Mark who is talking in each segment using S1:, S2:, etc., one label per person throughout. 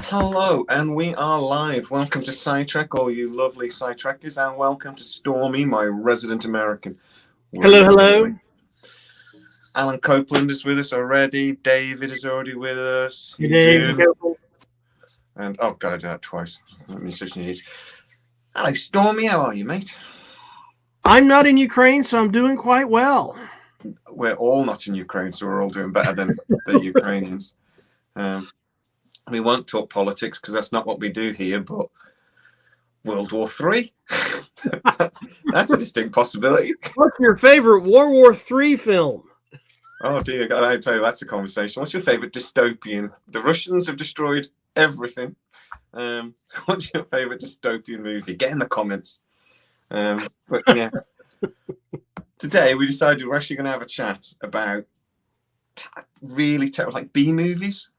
S1: Hello, and we are live. Welcome to Sidetrack, all you lovely Sidetrackers, and welcome to Stormy, my resident American.
S2: Hello, hello.
S1: Alan Copeland is with us already. David is already with us.
S2: Hey, Dave.
S1: And oh god, I did that twice. Hello, Stormy. How are you, mate?
S2: I'm not in Ukraine, so I'm doing quite well.
S1: We're all not in Ukraine, so we're all doing better than the Ukrainians. We won't talk politics because that's not what we do here, but World War III? That's a distinct possibility.
S2: What's your favorite World War III film?
S1: Oh dear God, I tell you, that's a conversation. What's your favorite dystopian? The Russians have destroyed everything. What's your favorite dystopian movie? Get in the comments. But yeah, today we decided we're actually going to have a chat about really terrible, like B movies.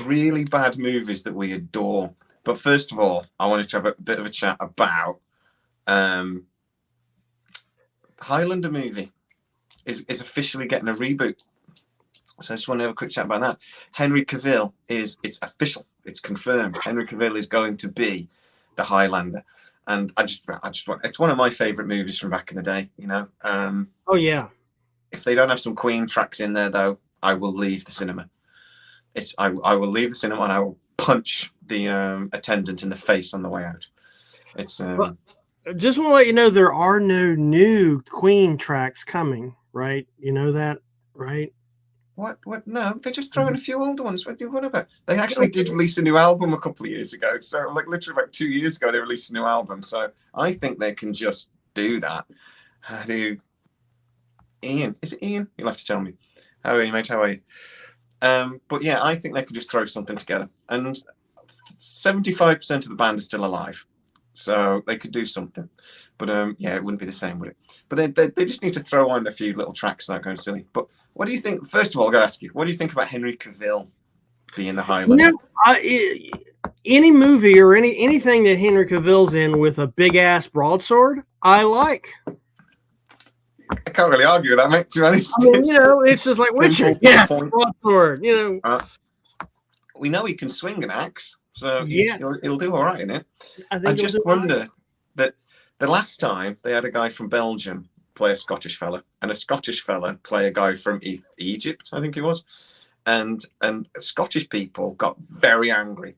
S1: Really bad movies that we adore. But first of all, I wanted to have a bit of a chat about Highlander movie is officially getting a reboot. So I just want to have a quick chat about that. Henry Cavill it's official, it's confirmed. Henry Cavill is going to be the Highlander. And I just want, it's one of my favorite movies from back in the day, you know.
S2: Oh yeah.
S1: If they don't have some Queen tracks in there though, I will leave the cinema. I will leave the cinema and I will punch the attendant in the face on the way out. It's
S2: well, just want to let you know there are no new Queen tracks coming, right? You know that, right?
S1: What? No, they're just throwing a few older ones. What do you want about? They actually did release a new album a couple of years ago. So like literally like 2 years ago they released a new album. So I think they can just do that. How do Ian? Is it Ian? You'll have to tell me. How are you, mate? How are you? But yeah, I think they could just throw something together. And 75% of the band is still alive. So they could do something. But yeah, it wouldn't be the same, would it? But they just need to throw on a few little tracks without going silly. But what do you think? First of all, I've got to ask you, what do you think about Henry Cavill being the Highlander?
S2: You know, any movie or anything that Henry Cavill's in with a big-ass broadsword, I like.
S1: I can't really argue with that, mate, to be honest.
S2: I mean, you know, it's just like Witcher. Yeah, broadsword, you know.
S1: We know he can swing an axe, so
S2: yeah.
S1: he'll do all right in it. I just wonder that the last time they had a guy from Belgium play a Scottish fella, and a Scottish fella play a guy from Egypt, I think he was, and Scottish people got very angry.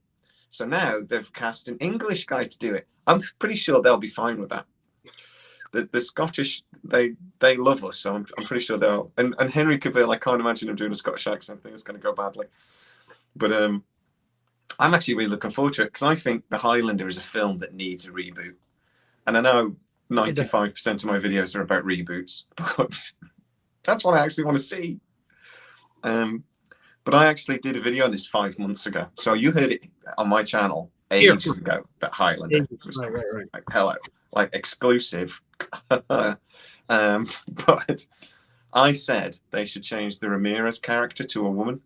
S1: So now they've cast an English guy to do it. I'm pretty sure they'll be fine with that. The Scottish, they love us, so I'm pretty sure they'll. And Henry Cavill, I can't imagine him doing a Scottish accent. I think it's going to go badly. But I'm actually really looking forward to it because I think The Highlander is a film that needs a reboot. And I know 95% of my videos are about reboots, but that's what I actually want to see. But I actually did a video on this 5 months ago. So you heard it on my channel ages ago, that Highlander was
S2: right.
S1: like, hello, like exclusive. But I said they should change the Ramirez character to a woman.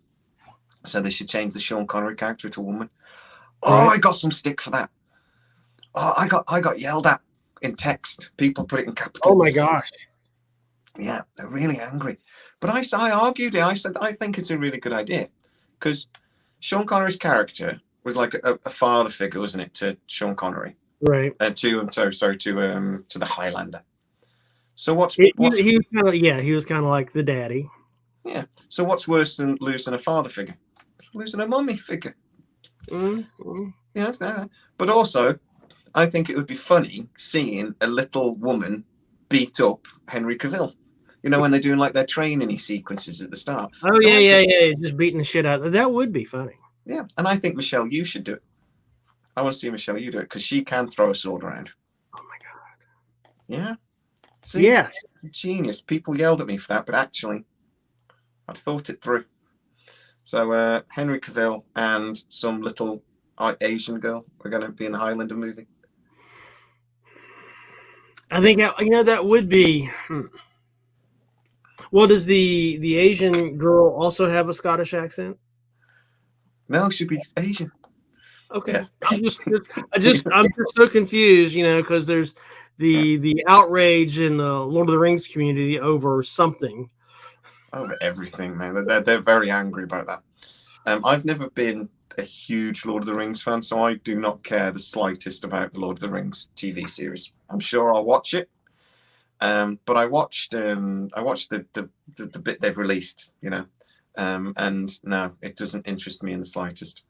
S1: So they should change the Sean Connery character to a woman. Oh, I got some stick for that. Oh, I got yelled at in text. People put it in capitals.
S2: Oh my gosh.
S1: Yeah, they're really angry. But I argued it. I said I think it's a really good idea because Sean Connery's character was like a father figure, wasn't it, to Sean Connery?
S2: Right.
S1: To the Highlander. So
S2: he was kind of he was kind of like the daddy.
S1: Yeah. So what's worse than losing a father figure? Losing a mummy figure.
S2: Mm-hmm.
S1: Yeah. But also, I think it would be funny seeing a little woman beat up Henry Cavill. You know, when they're doing like their training sequences at the start.
S2: Oh, so yeah. Just beating the shit out of it. That would be funny.
S1: Yeah. And I think Michelle Yeoh should do it. I want to see Michelle Yeoh do it because she can throw a sword around.
S2: Oh my God.
S1: Yeah. See,
S2: yes.
S1: It's a genius. People yelled at me for that, but actually, I've thought it through. So Henry Cavill and some little Asian girl are going to be in the Highlander movie.
S2: I think that would be. Well, does the Asian girl also have a Scottish accent?
S1: No, she'd be Asian.
S2: Okay.
S1: Yeah.
S2: I'm just so confused, because there's the outrage in the Lord of the Rings community over something.
S1: Over everything, man. They're very angry about that. I've never been a huge Lord of the Rings fan, so I do not care the slightest about the Lord of the Rings TV series. I'm sure I'll watch it, but I watched the bit they've released, and no, it doesn't interest me in the slightest.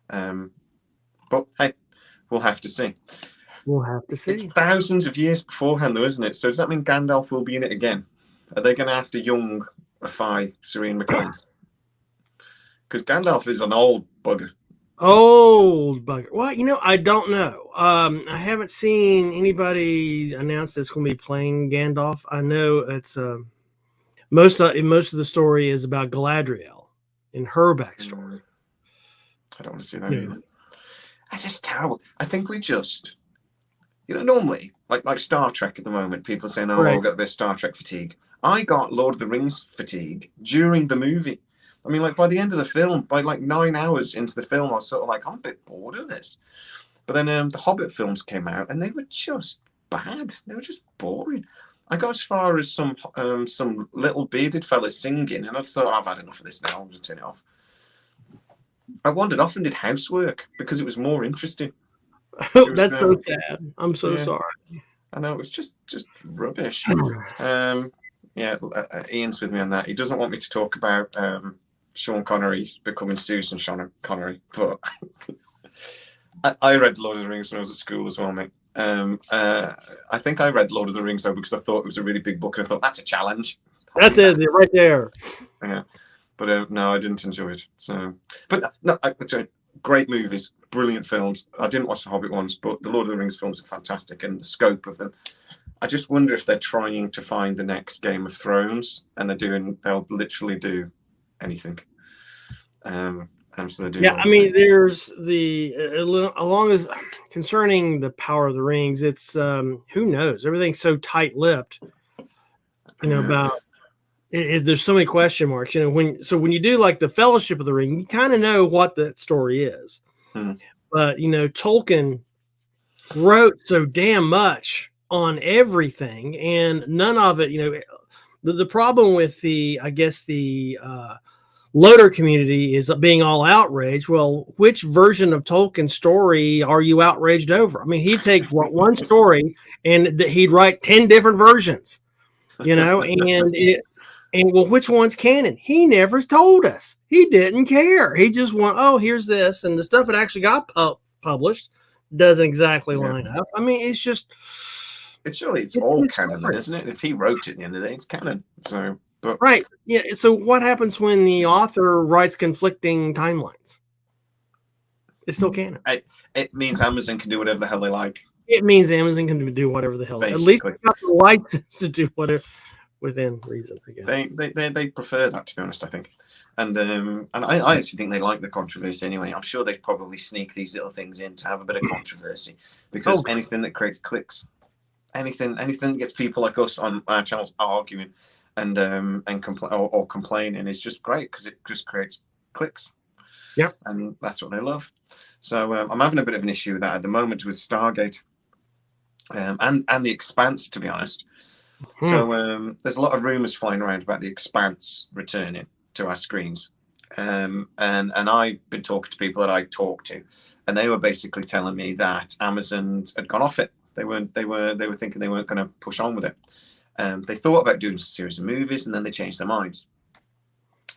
S1: But hey, we'll have to see.
S2: We'll have to see.
S1: It's thousands of years beforehand, though, isn't it? So does that mean Gandalf will be in it again? Are they going to have to youngify Serene McCollum? Because Gandalf is an old bugger.
S2: Old bugger. Well, I don't know. I haven't seen anybody announce that's going to be playing Gandalf. I know it's most of the story is about Galadriel and her backstory.
S1: I don't want to see that either. That's just terrible. I think we just, normally, like Star Trek at the moment, people are saying, right. We've got a bit of Star Trek fatigue. I got Lord of the Rings fatigue during the movie. I mean, like by the end of the film, by like 9 hours into the film, I was sort of like, I'm a bit bored of this. But then the Hobbit films came out and they were just bad. They were just boring. I got as far as some little bearded fella singing, and I thought, I've had enough of this now. I'll just turn it off. I wandered off and did housework because it was more interesting.
S2: That's so sad. I'm so sorry.
S1: I know, it was just rubbish. Ian's with me on that. He doesn't want me to talk about Sean Connery's becoming Susan Sean Connery, but I read Lord of the Rings when I was at school as well, mate. I think I read Lord of the Rings though because I thought it was a really big book and I thought that's a challenge.
S2: That's it, right there.
S1: Yeah, but no, I didn't enjoy it. So, but no, great movies, brilliant films. I didn't watch the Hobbit ones, but the Lord of the Rings films are fantastic, and the scope of them. I just wonder if they're trying to find the next Game of Thrones, and they'll literally do anything. So
S2: yeah, I mean, there's along as concerning the Power of the Rings, it's who knows? Everything's so tight-lipped, about there's so many question marks. When you do like the Fellowship of the Ring, you kind of know what that story is, but Tolkien wrote so damn much on everything, and none of it, the problem with the loader community is being all outraged. Well, which version of Tolkien's story are you outraged over? I mean, he'd take one story and he'd write 10 different versions, and well, which one's canon? He never told us. He didn't care. He just went, here's this, and the stuff that actually got published doesn't exactly line up. I mean, it's just...
S1: It's all canon, then, isn't it? If he wrote it at the end of the day, it's canon. So, but
S2: right, yeah. So, what happens when the author writes conflicting timelines? It's still canon.
S1: It means Amazon can do whatever the hell they like.
S2: It means Amazon can do whatever the hell. Basically. At least they got the license to do whatever within reason. I guess
S1: they prefer that, to be honest. I think, and I actually think they like the controversy anyway. I'm sure they probably sneak these little things in to have a bit of controversy because anything that creates clicks. Anything that gets people like us on our channels arguing and complaining is just great because it just creates clicks.
S2: Yeah,
S1: and that's what they love. So I'm having a bit of an issue with that at the moment with Stargate and the Expanse, to be honest. So there's a lot of rumors flying around about the Expanse returning to our screens, and I've been talking to people that I talked to, and they were basically telling me that Amazon had gone off it. They were thinking they weren't going to push on with it. They thought about doing a series of movies, and then they changed their minds.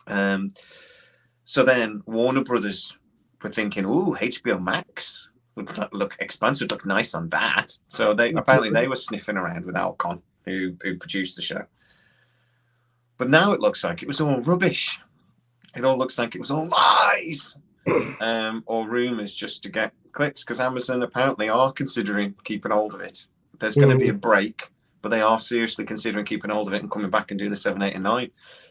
S1: So then Warner Brothers were thinking, "Ooh, HBO Max would look Expanse would look nice on that." So they were sniffing around with Alcon, who produced the show. But now it looks like it was all rubbish. It all looks like it was all lies. Or rumors just to get clicks, because Amazon apparently are considering keeping hold of it. There's going to be a break, but they are seriously considering keeping hold of it and coming back and doing a 7, 8, and 9.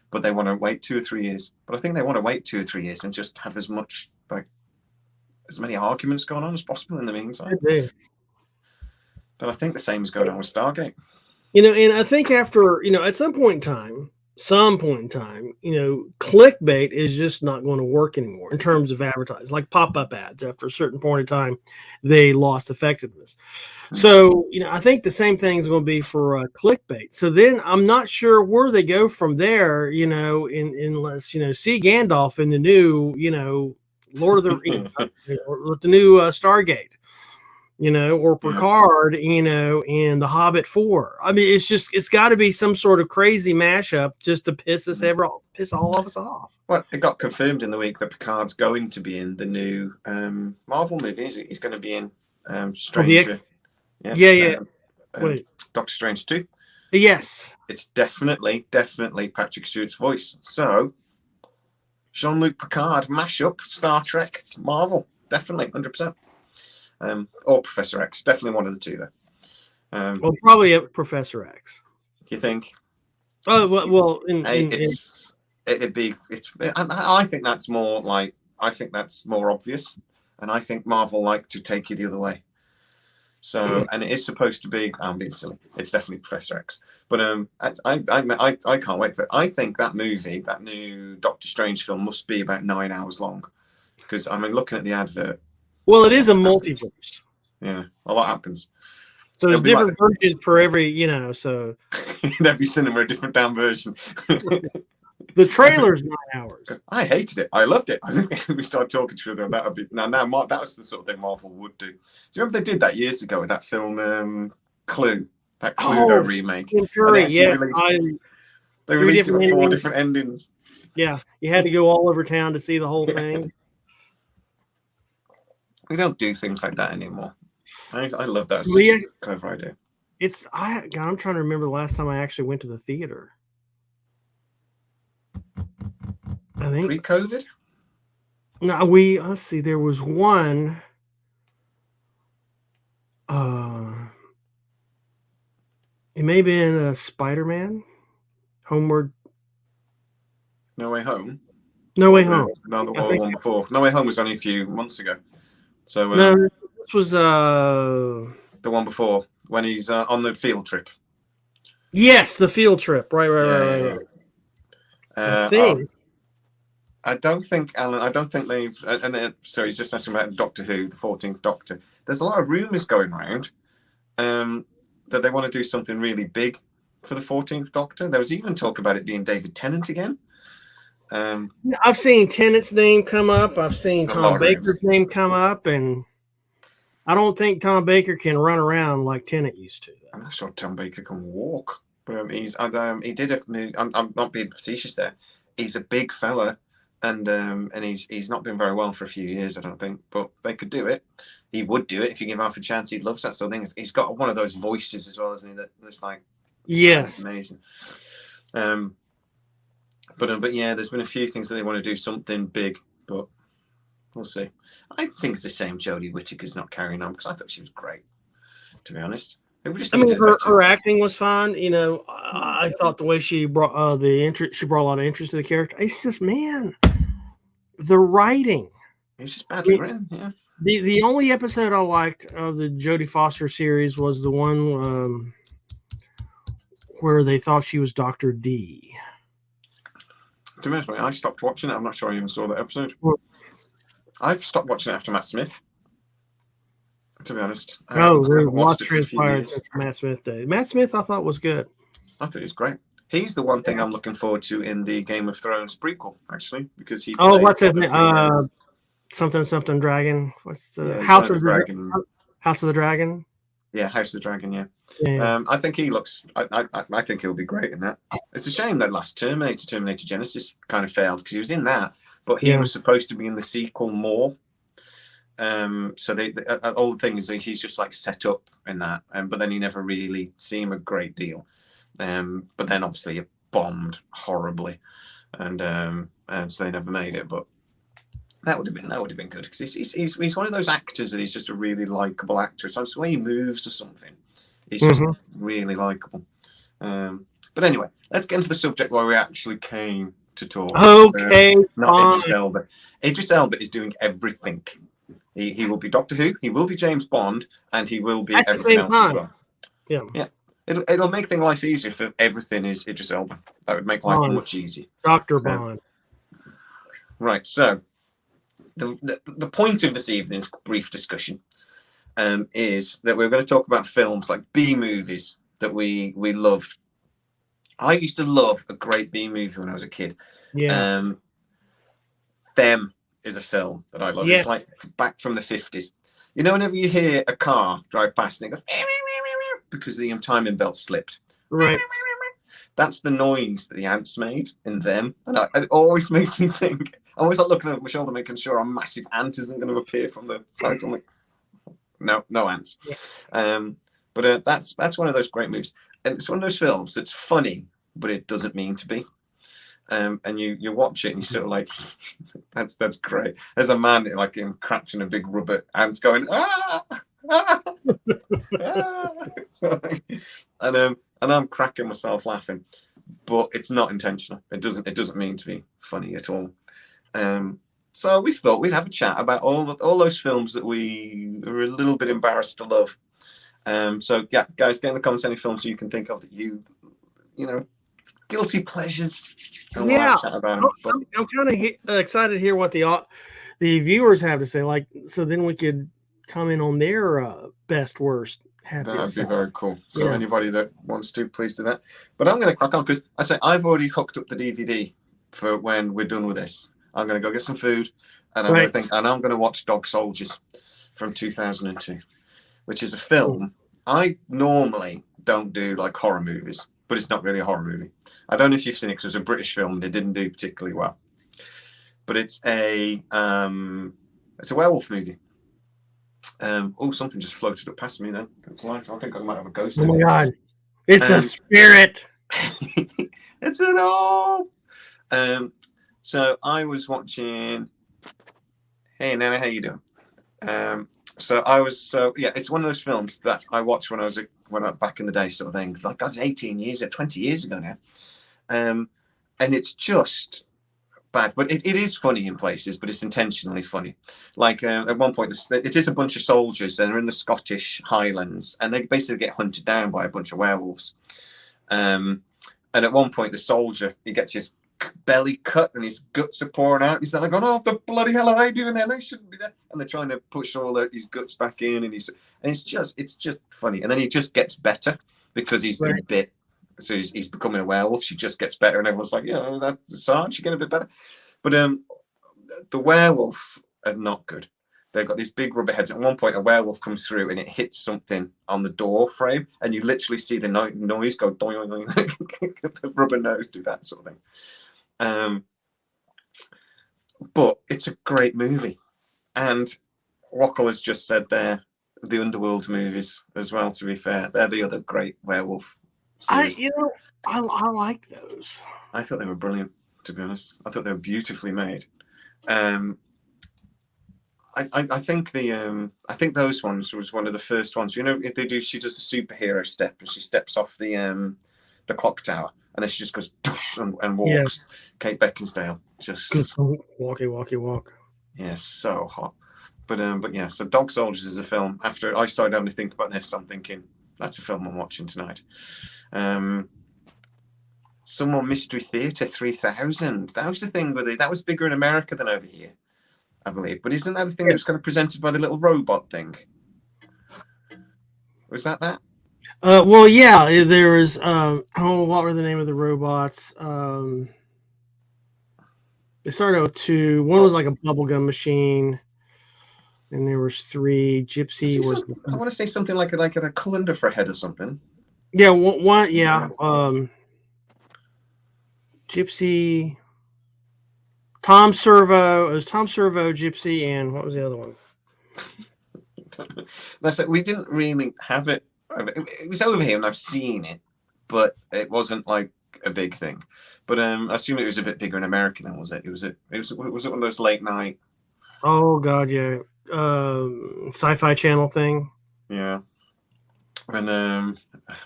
S1: But they want to wait 2 or 3 years. But I think they want to wait 2 or 3 years and just have as many arguments going on as possible in the meantime. But I think the same is going on with Stargate.
S2: And I think after, at some point in time, some point in time, clickbait is just not going to work anymore in terms of advertising, like pop-up ads. After a certain point in time, they lost effectiveness. So, I think the same thing is going to be for clickbait. So then I'm not sure where they go from there, unless, see Gandalf in the new, Lord of the, or the new Stargate. Or Picard, in the Hobbit 4. I mean, it's got to be some sort of crazy mashup just to piss all of us off.
S1: Well, it got confirmed in the week that Picard's going to be in the new Marvel movie. He's going to be in Stranger.
S2: Yeah. Wait,
S1: Doctor Strange 2.
S2: Yes.
S1: It's definitely Patrick Stewart's voice. So, Jean-Luc Picard mashup, Star Trek, Marvel. Definitely, 100%. Or Professor X. Definitely one of the two, though.
S2: Well, probably Professor X.
S1: You think?
S2: Oh, well,
S1: I think that's more obvious, and I think Marvel like to take you the other way. So, and it is supposed to be. I'm being silly. It's definitely Professor X. But I can't wait for it. I think that movie, that new Doctor Strange film, must be about 9 hours long, because looking at the advert.
S2: Well, it is a multiverse.
S1: Yeah, a lot happens.
S2: So there's different versions for every, so.
S1: Every cinema, a different damn version.
S2: The trailer's 9 hours.
S1: I hated it. I loved it. I think if we start talking to each other, that would be now. That was the sort of thing Marvel would do. Do you remember they did that years ago with that film Clue, that Cluedo remake?
S2: Yes,
S1: they released it with 4 different endings.
S2: Yeah, you had to go all over town to see the whole thing.
S1: We don't do things like that anymore. I love that. It's such a clever idea.
S2: I'm trying to remember the last time I actually went to the theater. I think
S1: pre-COVID.
S2: No, let's see. There was one. It may have been a Spider-Man. Homeward.
S1: No Way Home.
S2: No Way Home.
S1: No, the one before. No Way Home was only a few months ago. So
S2: no, this was
S1: the one before when he's on the field trip.
S2: Yes, the field trip. Right.
S1: I think. I don't think, Alan. I don't think they've. So he's just asking about Doctor Who, the 14th Doctor. There's a lot of rumours going around that they want to do something really big for the 14th Doctor. There was even talk about it being David Tennant again.
S2: I've seen Tennant's name come up. I've seen Tom Baker's name come up, and I don't think Tom Baker can run around like Tennant used to.
S1: I'm not sure Tom Baker can walk, but he did I'm not being facetious there. He's a big fella, and he's not been very well for a few years, I don't think. But they could do it. He would do it if you give him half a chance. He loves that sort of thing. He's got one of those voices as well, isn't he? That's like,
S2: yes,
S1: amazing. But yeah, there's been a few things that they want to do something big, but we'll see. I think it's a shame Jodie Whittaker's not carrying on, because I thought she was great, to be honest.
S2: Her acting was fine. I thought the way she brought she brought a lot of interest to the character. It's just, man, the writing.
S1: It's just badly written. Yeah.
S2: The only episode I liked of the Jodie Foster series was the one where they thought she was Dr. D.
S1: To be honest, I stopped watching it. I'm not sure I even saw that episode. I've stopped watching it after Matt Smith. To be honest.
S2: Really? Watch transpired since Matt Smith day. Matt Smith, I thought, was good.
S1: I thought he was great. He's the one thing I'm looking forward to in the Game of Thrones prequel, actually, because he.
S2: What's his name? Something Dragon. What's the House of the Dragon? House of the Dragon.
S1: Yeah, House of the Dragon. Yeah. I think he looks. I think he'll be great in that. It's a shame that last Terminator Genesis, kind of failed, because he was in that, but he was supposed to be in the sequel more. So they all the things, he's just like set up in that, but then you never really see him a great deal. But then obviously it bombed horribly, and so they never made it. But that would have been good, because he's one of those actors that he's just a really likable actor. So it's the way he moves or something. He's just really likable. But anyway, let's get into the subject where we actually came to talk.
S2: Okay,
S1: not Idris Elba. Idris Elba is doing everything. He will be Doctor Who, he will be James Bond, and he will be everything else as well.
S2: Yeah.
S1: It'll make life easier if everything is Idris Elba. That would make life much easier.
S2: Dr. Bond.
S1: Right. So the point of this evening's brief discussion is that we're going to talk about films like B movies that we loved. I used to love a great B movie when I was a kid.
S2: Yeah.
S1: Them is a film that I love. Yes. It's like back from the 50s. You know, whenever you hear a car drive past and it goes because the timing belt slipped.
S2: Right.
S1: That's the noise that the ants made in Them. And it always makes me think. I always like looking over my shoulder, making sure a massive ant isn't going to appear from the sides. I'm like, no ants. Yeah. But that's one of those great movies. And it's one of those films that's funny, but it doesn't mean to be. And you watch it and you sort of like, that's great. There's a man like him crouching a big rubber ant going, ah! And I'm cracking myself laughing, but it's not intentional. It doesn't mean to be funny at all. So we thought we'd have a chat about all those films that we are a little bit embarrassed to love. So yeah, guys, get in the comments any films you can think of that you know, guilty pleasures. And we'll have a chat about them.
S2: I'm kind of excited to hear what the viewers have to say. Like, so then we could comment on their best, worst, happiest.
S1: That'd be very cool. So anybody that wants to, please do that. But I'm going to crack on because I've already hooked up the DVD for when we're done with this. I'm going to go get some food, and I'm going to watch Dog Soldiers from 2002, which is a film. I normally don't do like horror movies, but it's not really a horror movie. I don't know if you've seen it because it was a British film and it didn't do particularly well. But it's a werewolf movie. Something just floated up past me then. I think I might have a ghost.
S2: Oh my God. It's a spirit.
S1: It's an orb. So I was watching. Hey Nana, how you doing? It's one of those films that I watched when I back in the day, sort of thing. Like I was 20 years ago now. And it's just bad, but it is funny in places, but it's intentionally funny. Like at one point, it is a bunch of soldiers, and they're in the Scottish Highlands, and they basically get hunted down by a bunch of werewolves. And at one point, the soldier, he gets his belly cut and his guts are pouring out. He's like, "Oh, the bloody hell are they doing there? They shouldn't be there." And they're trying to push all his guts back in, and it's just funny. And then he just gets better because he's been bit. So he's becoming a werewolf. She just gets better, and everyone's like, that's Sarge, you're getting a bit better. But the werewolf are not good. They've got these big rubber heads. At one point, a werewolf comes through and it hits something on the door frame, and you literally see the noise go doing. The rubber nose do that sort of thing. But it's a great movie, and Wackle has just said there the Underworld movies as well. To be fair, they're the other great werewolf.
S2: I like those.
S1: I thought they were brilliant, to be honest. I thought they were beautifully made. I think I think those ones was one of the first ones. You know, if she does the superhero step and she steps off the clock tower, and then she just goes and walks. Yeah. Kate Beckinsale just
S2: walk.
S1: Yeah, so hot. But yeah, so Dog Soldiers is a film. After I started having to think about this, I'm thinking that's a film I'm watching tonight. Some more Mystery Theater 3000. That was the thing with it. That was bigger in America than over here, I believe. But isn't that the thing that was kind of presented by the little robot thing? Was that?
S2: Well, yeah. There was. What were the name of the robots? It started with two. One was like a bubblegum machine, and there was three. Gypsy was.
S1: I want to say something like a colander for a head or something.
S2: Yeah, one. Yeah. Gypsy. Tom Servo. It was Tom Servo, Gypsy, and what was the other one?
S1: That's it. We didn't really have it. It was over here, and I've seen it, but it wasn't like a big thing. But I assume it was a bit bigger in America than was it? Was it one of those late night?
S2: Oh God, yeah. Sci-Fi Channel thing.
S1: Yeah. And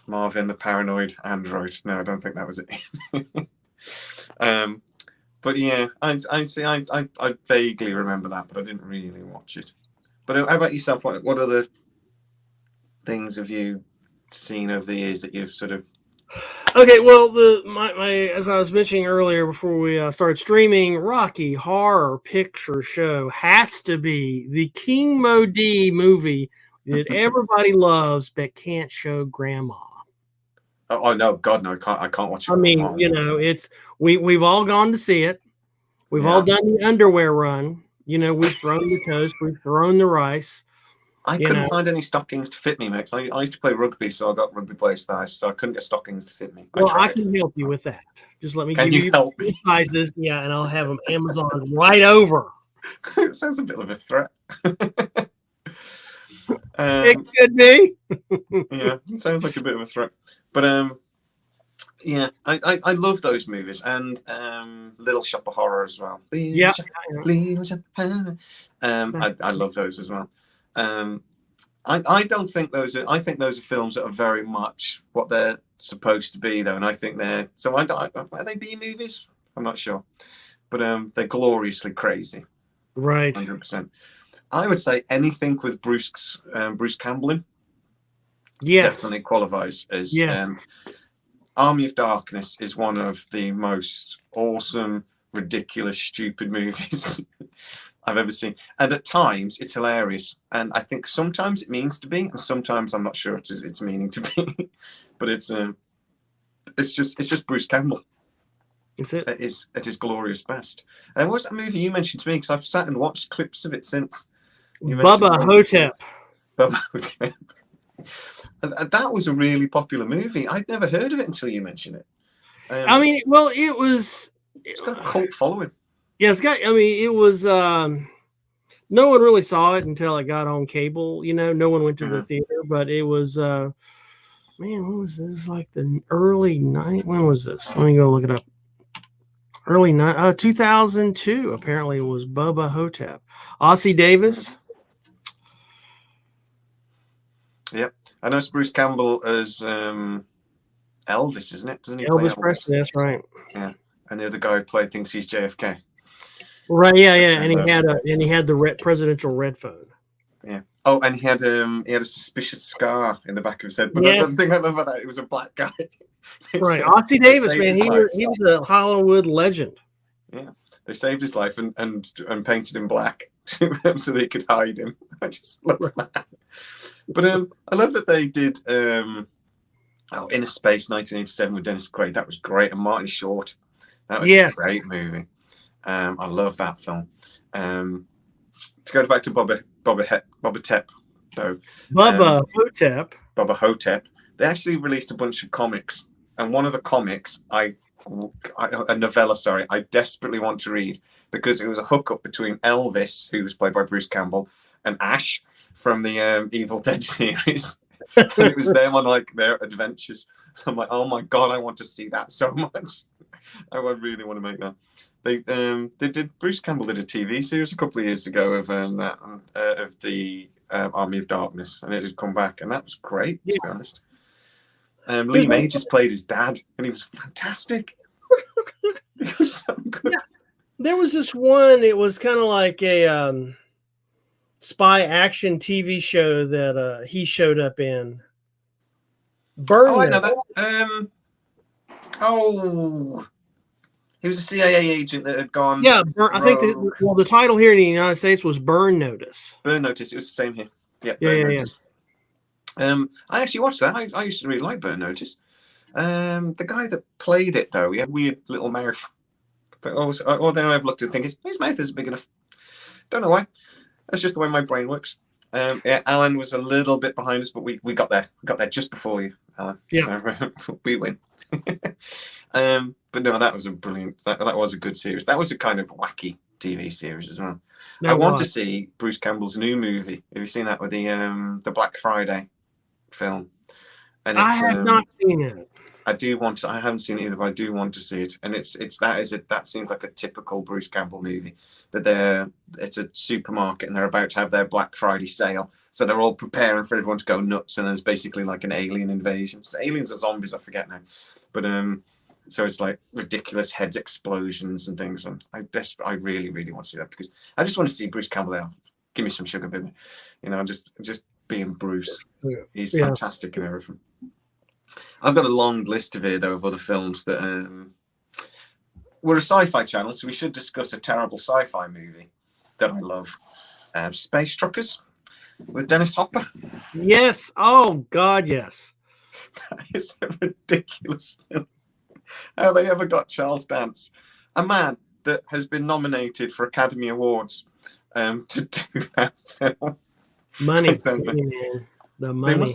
S1: Marvin the Paranoid Android. No, I don't think that was it. But yeah, I see. I vaguely remember that, but I didn't really watch it. But how about yourself? What other things have you seen over the years that you've sort of?
S2: Okay, well, my as I was mentioning earlier before we started streaming, Rocky Horror Picture Show has to be the King Modi movie that everybody loves but can't show grandma.
S1: Oh no, God no! I can't watch it.
S2: I mean, it's we've all gone to see it. We've all done the underwear run. We've thrown the toast, we've thrown the rice.
S1: I couldn't find any stockings to fit me, Max. I used to play rugby, so I got rugby player size, so I couldn't get stockings to fit me.
S2: I can help you with that. Just let me
S1: give you help me?
S2: Sizes, and I'll have them Amazon right over.
S1: It sounds a bit of a threat.
S2: It could be.
S1: Yeah, it sounds like a bit of a threat. But yeah, I love those movies, and Little Shop of Horror as well.
S2: Yeah,
S1: I love those as well. I don't think those are. I think those are films that are very much what they're supposed to be, though, and I think they're. So are they B movies? I'm not sure, but they're gloriously crazy.
S2: Right.
S1: 100%. I would say anything with Bruce Campbell in.
S2: Yes.
S1: Definitely qualifies as. Army of Darkness is one of the most awesome, ridiculous, stupid movies I've ever seen. And at times, it's hilarious. And I think sometimes it means to be, and sometimes I'm not sure it's meaning to be. But it's just Bruce Campbell.
S2: Is it?
S1: At his glorious best. And what's that movie you mentioned to me? Because I've sat and watched clips of it since.
S2: Bubba Hotep.
S1: Bubba Hotep. That was a really popular movie. I'd never heard of it until you mentioned it.
S2: I mean, well, it's
S1: got a cult following.
S2: Yeah, it was. No one really saw it until it got on cable. No one went to the theater, but it was. Man, when was this? Like the early night. When was this? Let me go look it up. Early 2002. Apparently, it was Bubba Hotep. Ossie Davis.
S1: Yep. I know it's Bruce Campbell as Elvis, isn't it? Doesn't he?
S2: Elvis Presley, that's right.
S1: Yeah, and the other guy who thinks he's JFK.
S2: Right, yeah, and he had the presidential red phone.
S1: Yeah. Oh, and he had a suspicious scar in the back of his head. But the thing I love about that, it was a black guy.
S2: Right, Ossie Davis, man, he was a Hollywood legend.
S1: Yeah, they saved his life and painted him black so they could hide him. I just love that. But I love that they did Inner Space 1987 with Dennis Quaid. That was great. And Martin Short. That was a great movie. I love that film. To go back to Bubba Hotep, though.
S2: Bubba Hotep.
S1: Bubba Hotep. They actually released a bunch of comics. And one of the comics, a novella, I desperately want to read because it was a hookup between Elvis, who was played by Bruce Campbell, and Ash from the Evil Dead series. And it was them on their adventures. I'm like, oh my God, I want to see that so much. I really want to make that. They did. Bruce Campbell did a TV series a couple of years ago of the Army of Darkness, and it had come back, and that was great, to be honest. Lee Majors played his dad, and he was fantastic. He was so good.
S2: Yeah. There was this one. It was kind of like a spy action TV show that he showed up in.
S1: Oh, I know that. He was a CIA agent that had gone.
S2: Yeah, I think the title here in the United States was Burn Notice.
S1: Burn Notice. It was the same here. Yeah, Burn Notice. I actually watched that. I used to really like Burn Notice. The guy that played it, though, he had a weird little mouth. But then I've looked and think his mouth isn't big enough. Don't know why. That's just the way my brain works. Alan was a little bit behind us, but we got there. We got there just before you, Alan.
S2: Yeah.
S1: So, we win. But no, that was a brilliant. That was a good series. That was a kind of wacky TV series as well. I want to see Bruce Campbell's new movie. Have you seen that with the Black Friday film? And
S2: I have not seen it.
S1: I do want to. I haven't seen it either, but I do want to see it. And that seems like a typical Bruce Campbell movie. That it's a supermarket and they're about to have their Black Friday sale, so they're all preparing for everyone to go nuts. And there's basically like an alien invasion. So aliens or zombies, I forget now. But so it's like ridiculous heads explosions and things. And I really, really want to see that because I just want to see Bruce Campbell there. Give me some sugar, baby. Just being Bruce. He's fantastic in everything. I've got a long list of here, though, of other films that we're a sci-fi channel, so we should discuss a terrible sci-fi movie that I love. Space Truckers with Dennis Hopper.
S2: Yes. Oh, God, yes.
S1: That is a ridiculous film. How they ever got Charles Dance, a man that has been nominated for Academy Awards, to do that film.
S2: Money. Man. The money.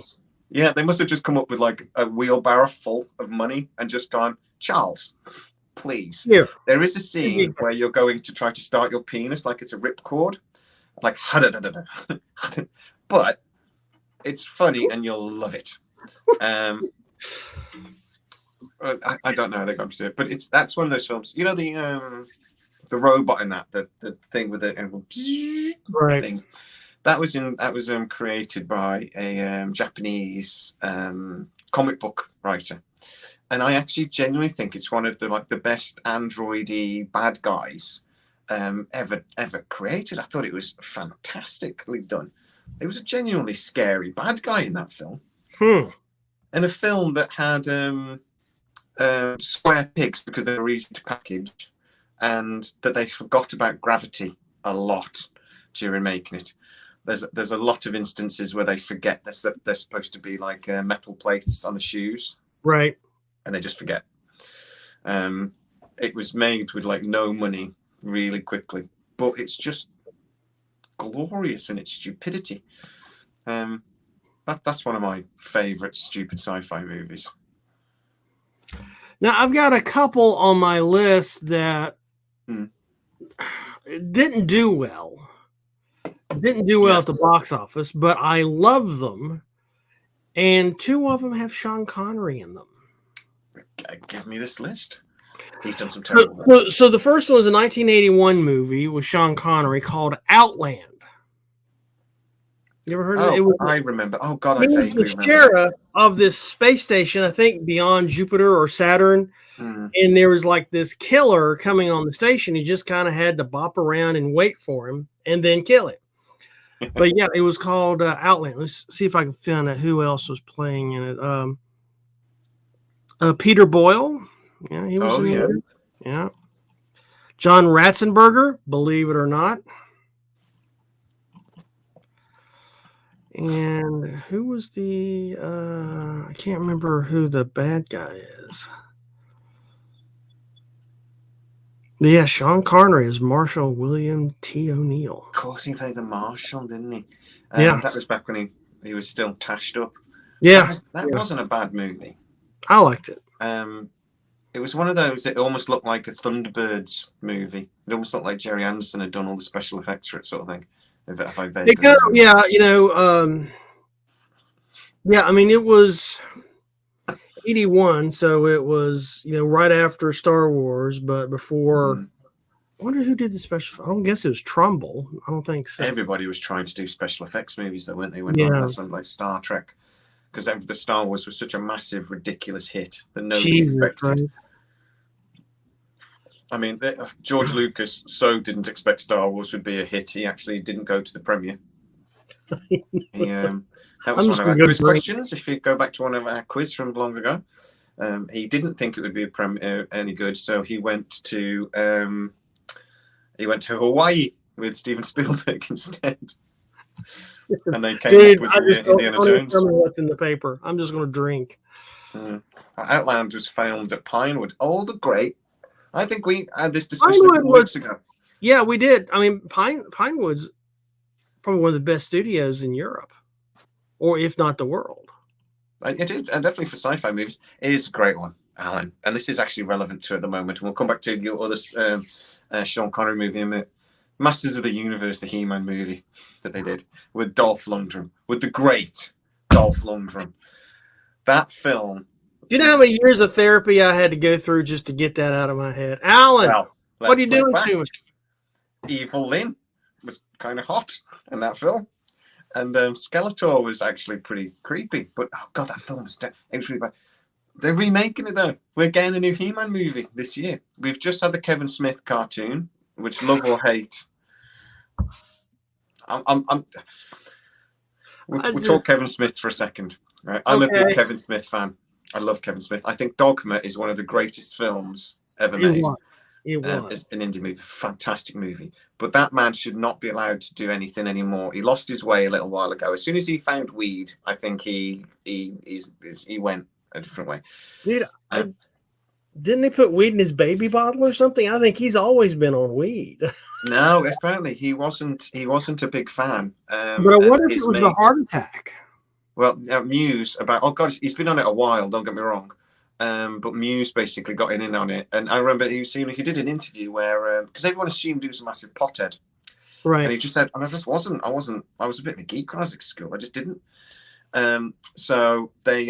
S1: They must have just come up with like a wheelbarrow full of money and just gone, Charles, please.
S2: Here.
S1: There is a scene where you're going to try to start your penis like it's a ripcord. Like, but it's funny and you'll love it. I don't know how they got to do it, but that's one of those films. You know the robot in that, the thing with the
S2: right
S1: thing. That was created by a Japanese comic book writer, and I actually genuinely think it's one of the best androidy bad guys ever created. I thought it was fantastically done. It was a genuinely scary bad guy in that film, and a film that had square pigs because they were easy to package, and that they forgot about gravity a lot during making it. There's a lot of instances where they forget they're supposed to be like metal plates on the shoes,
S2: right?
S1: And they just forget. It was made with like no money, really quickly, but it's just glorious in its stupidity. That's one of my favorite stupid sci-fi movies.
S2: Now I've got a couple on my list that didn't do well. Didn't do well at the box office, but I love them. And two of them have Sean Connery in them.
S1: Give me this list. He's done some terrible.
S2: So the first one was a 1981 movie with Sean Connery called Outland. You ever heard of it?
S1: I remember. Oh, God, I vaguely remember.
S2: The sheriff of this space station, I think beyond Jupiter or Saturn. And there was like this killer coming on the station. He just kind of had to bop around and wait for him and then kill him. But yeah, it was called Outland. Let's see if I can find out who else was playing in it. Peter Boyle. Yeah, he was in it. Yeah. John Ratzenberger, believe it or not. And who was the I can't remember who the bad guy is. Yeah, Sean Connery is Marshall William T. O'Neill.
S1: Of course, he played the Marshal, didn't he?
S2: Yeah.
S1: That was back when he was still tashed up.
S2: Yeah.
S1: That wasn't a bad movie.
S2: I liked it.
S1: It was one of those that almost looked like a Thunderbirds movie. It almost looked like Jerry Anderson had done all the special effects for it, sort of thing. If I vaguely
S2: I mean, it was 81, so it was, right after Star Wars, but before. I wonder who did the special. I don't guess it was Trumbull. I don't think so.
S1: Everybody was trying to do special effects movies, though, weren't they? That's when like Star Trek, because the Star Wars was such a massive, ridiculous hit that nobody expected. Right. I mean, George Lucas didn't expect Star Wars would be a hit. He actually didn't go to the premiere. That was one of our quiz questions. If you go back to one of our quiz from long ago, he didn't think it would be any good, so he went to Hawaii with Steven Spielberg instead. And they came up with Indiana Jones.
S2: Tell me what's in the paper. I'm just going to drink.
S1: Outland was filmed at Pinewood. Oh, the great. I think we had this discussion a couple weeks ago.
S2: Yeah, we did. I mean, Pinewood's probably one of the best studios in Europe, or if not the world.
S1: It is, and definitely for sci-fi movies, it is a great one, Alan. And this is actually relevant to at the moment. And we'll come back to your other Sean Connery movie in a minute. Masters of the Universe, the He-Man movie that they did with Dolph Lundgren, with the great Dolph Lundgren. That film.
S2: Do you know how many years of therapy I had to go through just to get that out of my head? Alan, what are you doing to it?
S1: Evil Lynn was kind of hot in that film. And Skeletor was actually pretty creepy. But, oh, God, that film was really bad. They're remaking it, though. We're getting a new He-Man movie this year. We've just had the Kevin Smith cartoon, which love or hate. We'll talk Kevin Smith for a second. Right? I'm a big Kevin Smith fan. I love Kevin Smith. I think Dogma is one of the greatest films ever made.
S2: It was.
S1: It's an indie movie, fantastic movie. But that man should not be allowed to do anything anymore. He lost his way a little while ago. As soon as he found weed, I think he went a different way.
S2: Dude, didn't they put weed in his baby bottle or something? I think he's always been on weed.
S1: No, apparently he wasn't a big fan.
S2: But I wonder if it was a heart attack.
S1: Well, Muse he's been on it a while. Don't get me wrong. But Muse basically got in on it, and I remember he did an interview where because everyone assumed he was a massive pothead,
S2: right?
S1: And he just said, and I just wasn't. I was a bit of a geek when I was at school. I just didn't. So they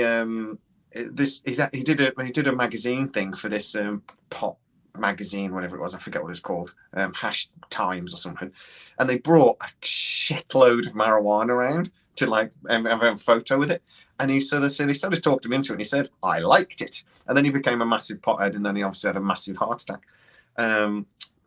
S1: he did a magazine thing for this pop magazine, whatever it was. I forget what it's called, Hash Times or something, and they brought a shitload of marijuana around to like have a photo with it. And he sort of talked him into it, and he said, I liked it. And then he became a massive pothead, and then he obviously had a massive heart attack.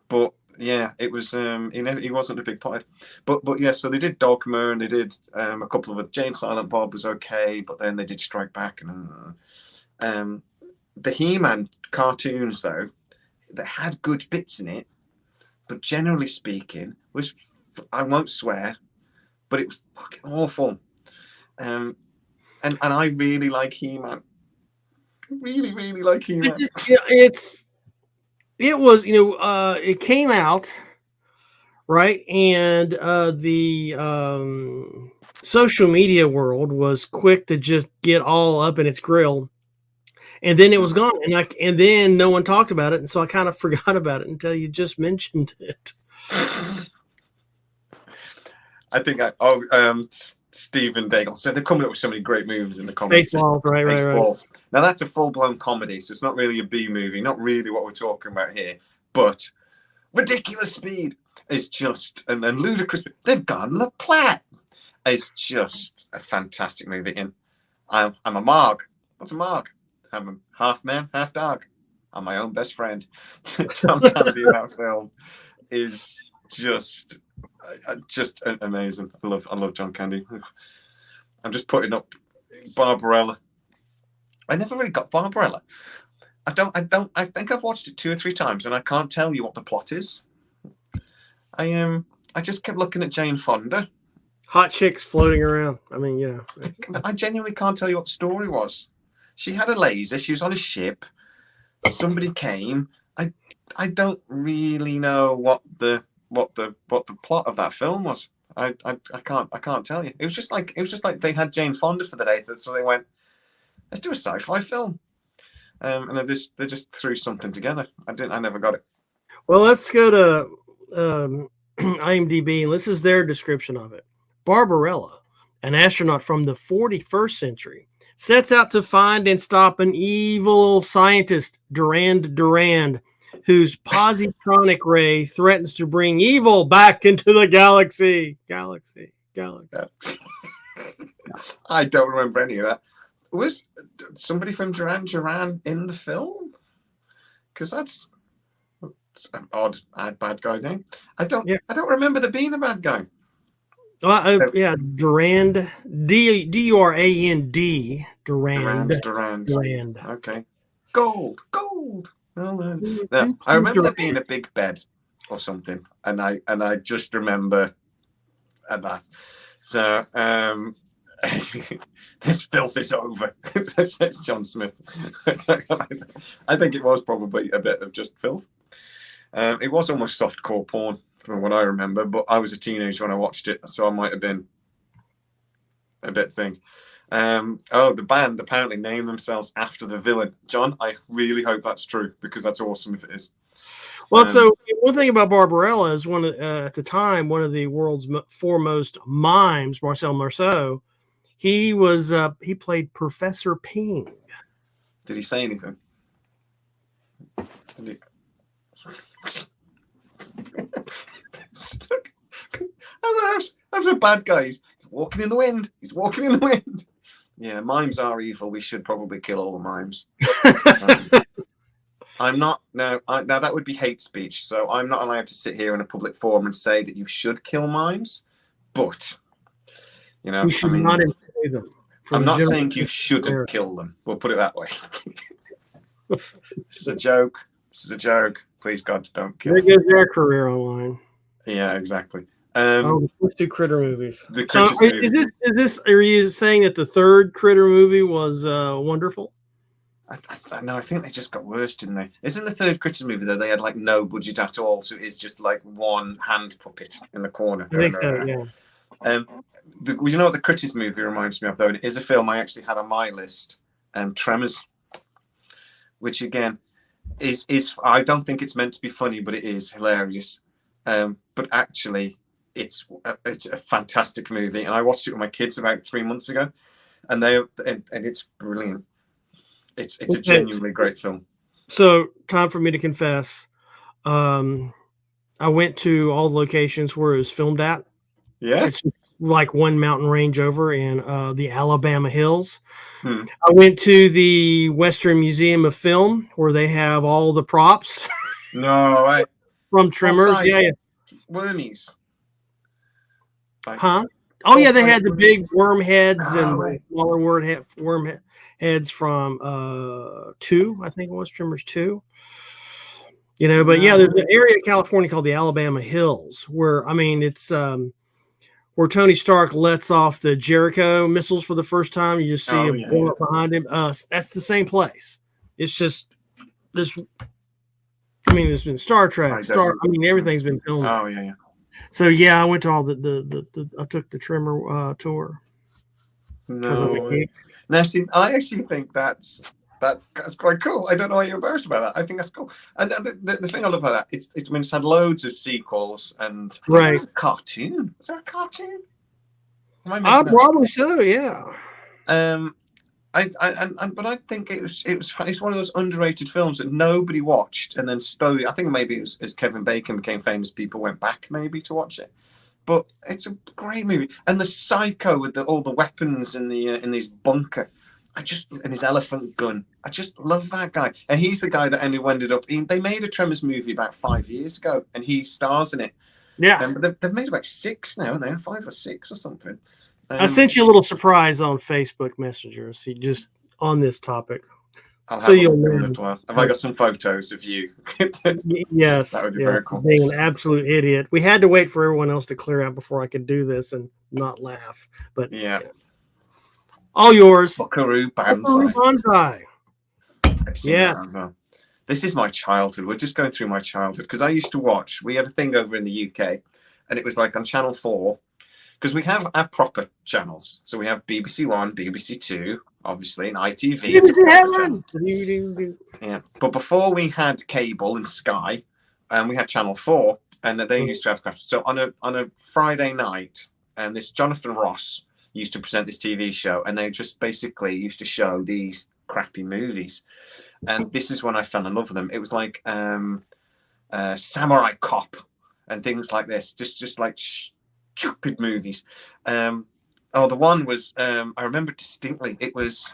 S1: But yeah, it was he wasn't a big pothead. But yeah, so they did Dogma, and they did a couple of Jane Silent Bob was okay, but then they did Strike Back, and the He-Man cartoons though, that had good bits in it, but generally speaking I won't swear, but it was fucking awful. And I really like He-Man. Really, really like He-Man.
S2: It came out, right? And the social media world was quick to just get all up in its grill. And then it was gone. And then no one talked about it. And so I kind of forgot about it until you just mentioned it.
S1: I think Stephen Daigle. So they're coming up with so many great movies in the comedy.
S2: Spaceballs, right.
S1: Now that's a full-blown comedy, so it's not really a B movie, not really what we're talking about here. But Ridiculous Speed is just, and then Ludicrous. They've gone La Platte. It's just a fantastic movie. And I'm a Marg. What's a Marg? I'm a half man, half dog. I'm my own best friend. John Candy in that film is just amazing. I love John Candy. I'm just putting up Barbarella. I never really got Barbarella. I think I've watched it 2 or 3 times, and I can't tell you what the plot is. I just kept looking at Jane Fonda.
S2: Hot chicks floating around. I mean,
S1: I genuinely can't tell you what the story was. She had a laser. She was on a ship. Somebody came. I don't really know what the plot of that film was. I can't tell you. It was just like they had Jane Fonda for the day, so they went, let's do a sci-fi film, and they just threw something together. I never got it.
S2: Well, let's go to IMDb, and this is their description of it. Barbarella, an astronaut from the 41st century, sets out to find and stop an evil scientist, Durand, whose positronic ray threatens to bring evil back into the galaxy.
S1: I don't remember any of that. Was somebody from Duran Duran in the film? Because that's an odd bad guy name. I don't remember there being a bad guy.
S2: Durand, Durand,
S1: Durand. Okay. Gold. No. I remember there being a big bed or something, and I just remember that. So this filth is over, says John Smith. I think it was probably a bit of just filth. It was almost softcore porn from what I remember, but I was a teenager when I watched it, so I might have been a bit thing. The band apparently named themselves after the villain. John, I really hope that's true, because that's awesome if it is.
S2: Well, so one thing about Barbarella is at the time, one of the world's foremost mimes, Marcel Marceau. He played Professor Ping.
S1: Did he say anything? That's a bad guy. He's walking in the wind. Yeah, mimes are evil. We should probably kill all the mimes. I'm not now. That would be hate speech. So I'm not allowed to sit here in a public forum and say that you should kill mimes. But You know,
S2: you should not employ them.
S1: I'm not saying you shouldn't kill them. We'll put it that way. This is a joke. Please, God, don't kill them.
S2: There goes their career online.
S1: Yeah, exactly.
S2: The first 2 Critter movies.
S1: The Critters movie.
S2: Is this? Are you saying that the 3rd Critter movie was wonderful?
S1: No, I think they just got worse, didn't they? Isn't the 3rd Critters movie though? They had like no budget at all, so it's just like one hand puppet in the corner.
S2: I think so. Yeah.
S1: You know what the Critters movie reminds me of though? It is a film I actually had on my list. Tremors, which again is I don't think it's meant to be funny, but it is hilarious. But actually, it's a fantastic movie, and I watched it with my kids about 3 months ago, and it's brilliant. It's a genuinely great film.
S2: So, time for me to confess. I went to all the locations where it was filmed at.
S1: Yeah.
S2: It's like one mountain range over in the Alabama hills. I went to the Western Museum of Film where they have all the props.
S1: No way.
S2: From Tremor. Yeah.
S1: Wormies.
S2: Huh? Oh yeah, they had the big worm heads and smaller worm heads from 2, I think it was Tremors 2. You know, but yeah, there's an area in California called the Alabama Hills where it's where Tony Stark lets off the Jericho missiles for the first time. You just see him blow up behind him. That's the same place. It's just this. There's been Star Trek, everything's been filmed.
S1: Oh yeah.
S2: So yeah, I went to all the I took the Tremor tour.
S1: No. Now, see, I actually think that's quite cool. I don't know why you're embarrassed about that. I think that's cool. And the thing I love about that, it's had loads of sequels and
S2: right.
S1: A cartoon. Is there a cartoon?
S2: Probably so. Yeah.
S1: But I think it's one of those underrated films that nobody watched, and then slowly, I think maybe it was as Kevin Bacon became famous, people went back maybe to watch it. But it's a great movie, and the psycho with all the weapons in his bunker, and his elephant gun. I just love that guy, and he's the guy that ended up. They made a Tremors movie about 5 years ago, and he stars in it.
S2: Yeah,
S1: they've made about 6 now, haven't they? 5 or 6 or something.
S2: I sent you a little surprise on Facebook Messenger. See, just on this topic.
S1: You'll know. Have I got some photos of you?
S2: Yes,
S1: that would be very cool.
S2: Being an absolute idiot. We had to wait for everyone else to clear out before I could do this and not laugh. But
S1: yeah.
S2: All yours.
S1: Buckaroo Banzai.
S2: Yeah.
S1: This is my childhood. We're just going through my childhood because I used to watch. We had a thing over in the UK, and it was like on Channel 4. Because we have our proper channels. So we have BBC One, BBC Two, obviously, and ITV. Yeah. But before we had cable and Sky, we had Channel 4, and they used to have. So on a Friday night, and this Jonathan Ross used to present this TV show, and they just basically used to show these crappy movies. And this is when I fell in love with them. It was like Samurai Cop and things like this. Just like stupid movies. The one was I remember distinctly. It was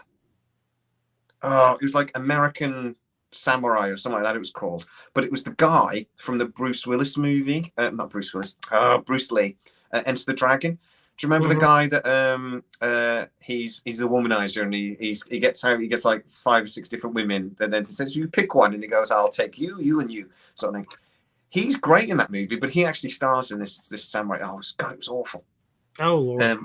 S1: like American Samurai or something like that. It was called, but it was the guy from the Bruce Willis movie. Not Bruce Willis. Bruce Lee. Enter the Dragon. Do you remember the guy that he's a womanizer and he gets like 5 or 6 different women and then says you pick one and he goes I'll take you and you sort of thing. He's great in that movie, but he actually stars in this samurai. Oh God, it was awful.
S2: Oh Lord,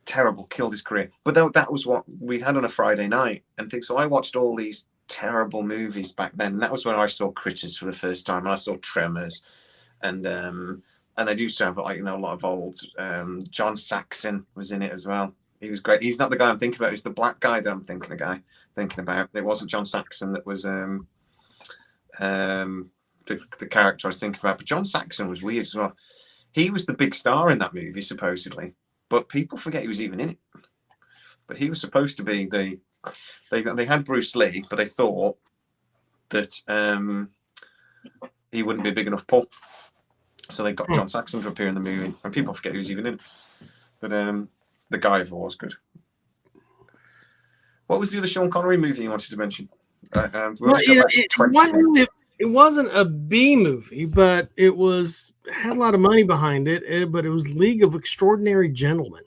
S1: terrible. Killed his career. But that was what we had on a Friday night, and so I watched all these terrible movies back then. And that was when I saw Critters for the first time, and I saw Tremors, and they used to have like a lot of old. John Saxon was in it as well. He was great. He's not the guy I'm thinking about. He's the black guy that I'm thinking about. It wasn't John Saxon that was the character I was thinking about, but John Saxon was weird as well. He was the big star in that movie, supposedly, but people forget he was even in it. But he was supposed to be they had Bruce Lee, but they thought that he wouldn't be a big enough pull, so they got John Saxon to appear in the movie, and people forget he was even in it. But the Guy of War was good. What was the other Sean Connery movie you wanted to mention?
S2: It wasn't a B movie, but it had a lot of money behind it. But it was League of Extraordinary Gentlemen.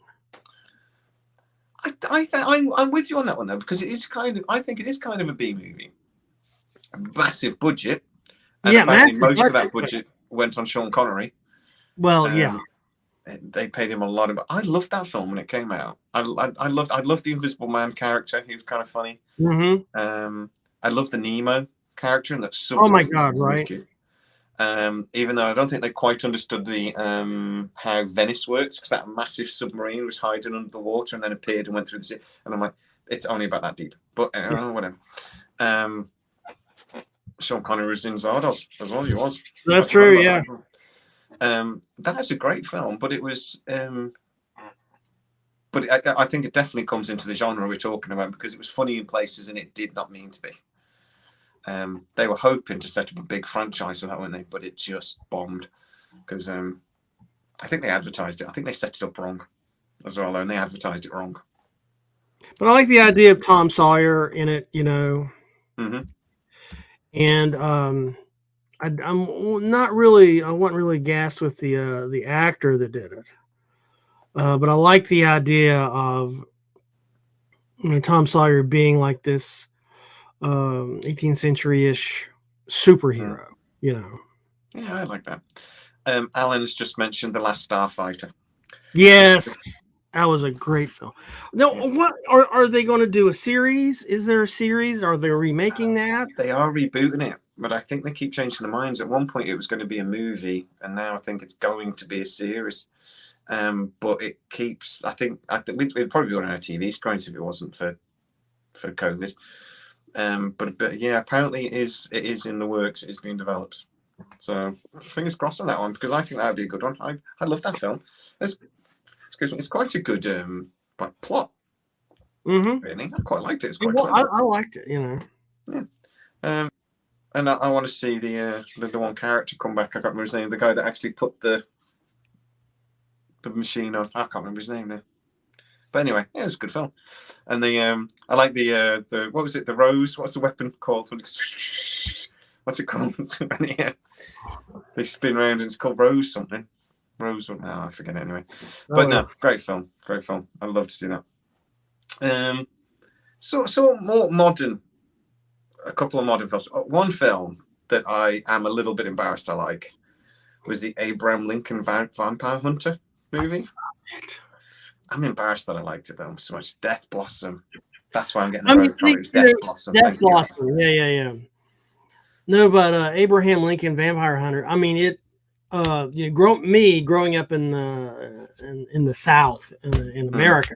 S1: I'm with you on that one though, because it is kind of. I think it is kind of a B movie. A massive budget, and apparently most of that budget went on Sean Connery.
S2: Well, yeah.
S1: They paid him a lot of. I loved that film when it came out. I loved the Invisible Man character. He was kind of funny.
S2: Mm-hmm.
S1: I loved the Nemo character, and that's
S2: oh my god, right?
S1: Even though I don't think they quite understood the how Venice works, because that massive submarine was hiding under the water and then appeared and went through the sea. And I'm like, it's only about that deep, but whatever. Sean Connery was in Zardos as well. He was.
S2: That's true. Yeah.
S1: That's a great film, but it was. But I think it definitely comes into the genre we're talking about, because it was funny in places and it did not mean to be. They were hoping to set up a big franchise with that, weren't they? But it just bombed, because I think they advertised it. I think they set it up wrong as well, and they advertised it wrong.
S2: But I like the idea of Tom Sawyer in it, you know.
S1: Mm-hmm.
S2: And I'm not really. I wasn't really gassed with the actor that did it. But I like the idea of Tom Sawyer being like this 18th century-ish superhero, you know.
S1: Yeah, I like that. Alan's just mentioned The Last Starfighter.
S2: Yes, that was a great film. Now, what are they going to do? A series? Is there a series? Are they remaking that?
S1: They are rebooting it, but I think they keep changing their minds. At one point, it was going to be a movie, and now I think it's going to be a series. But it keeps. I think we'd probably be on our TV screens if it wasn't for COVID. But yeah, apparently it is in the works. It is being developed. So fingers crossed on that one, because I think that would be a good one. I love that film. It's quite a good plot.
S2: Mm-hmm.
S1: Really, I quite liked it.
S2: I liked it. You know.
S1: Yeah. And I want to see the one character come back. I can't remember his name. The guy that actually put the machine on. I can't remember his name now. But anyway, yeah, it was a good film. And I like the what was it? The rose. What's the weapon called? What's it called? They spin around and it's called Rose something. Rose. No, I forget it anyway. But no, great film. Great film. I'd love to see that. So more modern. A couple of modern films. One film that I am a little bit embarrassed I like was the Abraham Lincoln Vampire Hunter movie. I'm embarrassed that I liked it though so much. Death Blossom. That's why I'm getting the from it. Death Blossom.
S2: Death Blossom. Yeah. No, but Abraham Lincoln Vampire Hunter. I mean it. Growing up in the South in America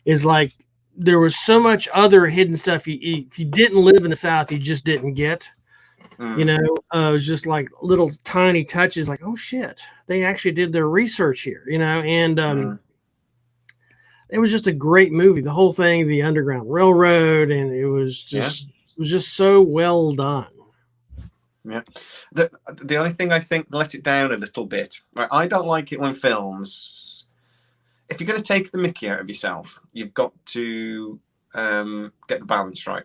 S2: is like there was so much other hidden stuff. If you didn't live in the South, you just didn't get. You know, it was just like little tiny touches. Like, oh shit, they actually did their research here. You know, and it was just a great movie. The whole thing, the Underground Railroad, and it was just so well done.
S1: Yeah. The only thing I think let it down a little bit. Right, I don't like it when films. If you're going to take the mickey out of yourself, you've got to get the balance right.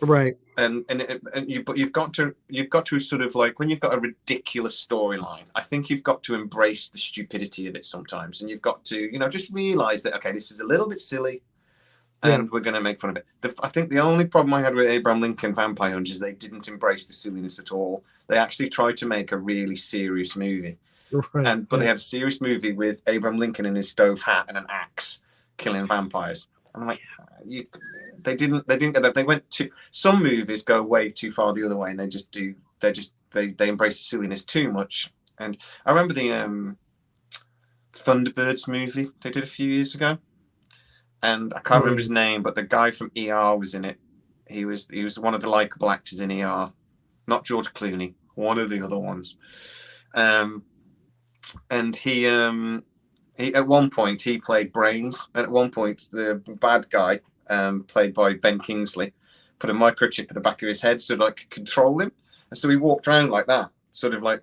S2: Right.
S1: But you've got to sort of like when you've got a ridiculous storyline, I think you've got to embrace the stupidity of it sometimes, and you've got to just realize that okay, this is a little bit silly, and we're going to make fun of it. I think the only problem I had with Abraham Lincoln Vampire Hunter is they didn't embrace the silliness at all. They actually tried to make a really serious movie, but they had a serious movie with Abraham Lincoln in his stove hat and an axe killing vampires. I'm like, they didn't get that. They went to some movies go way too far the other way, and they embrace the silliness too much. And I remember the Thunderbirds movie they did a few years ago, and I can't remember his name, but the guy from ER was in it. He was one of the likable actors in ER, not George Clooney, one of the other ones. And he at one point he played Brains, and at one point the bad guy, played by Ben Kingsley, put a microchip in the back of his head so that I could control him, and so he walked around like that, sort of like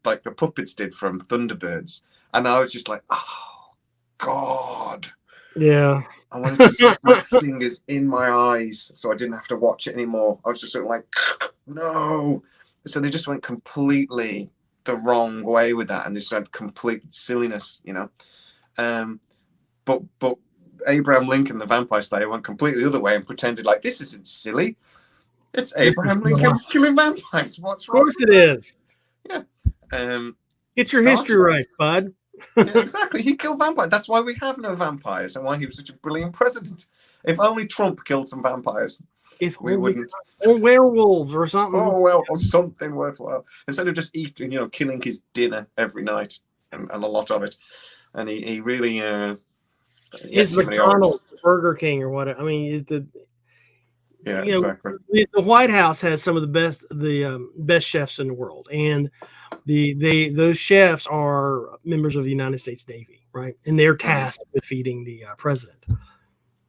S1: the puppets did from Thunderbirds, and I was just like, oh God,
S2: yeah.
S1: I wanted to stick my fingers in my eyes so I didn't have to watch it anymore. I was just sort of like, no. So they just went completely the wrong way with that, and they just went complete silliness, But Abraham Lincoln, the Vampire Slayer, went completely the other way and pretended like this isn't silly. It's Abraham Lincoln killing vampires. What's wrong?
S2: Of course it is.
S1: Yeah.
S2: Get your history right, bud.
S1: Yeah, exactly. He killed vampires. That's why we have no vampires and why he was such a brilliant president. If only Trump killed some vampires, we wouldn't.
S2: Or werewolves or something.
S1: Oh, well, or something worthwhile. Instead of just eating, killing his dinner every night and a lot of it. And he really...
S2: is McDonald's, Burger King, or what? I mean, is the...
S1: Yeah, exactly.
S2: The White House has some of the best chefs in the world, and those chefs are members of the United States Navy, right? And they're tasked with feeding the president.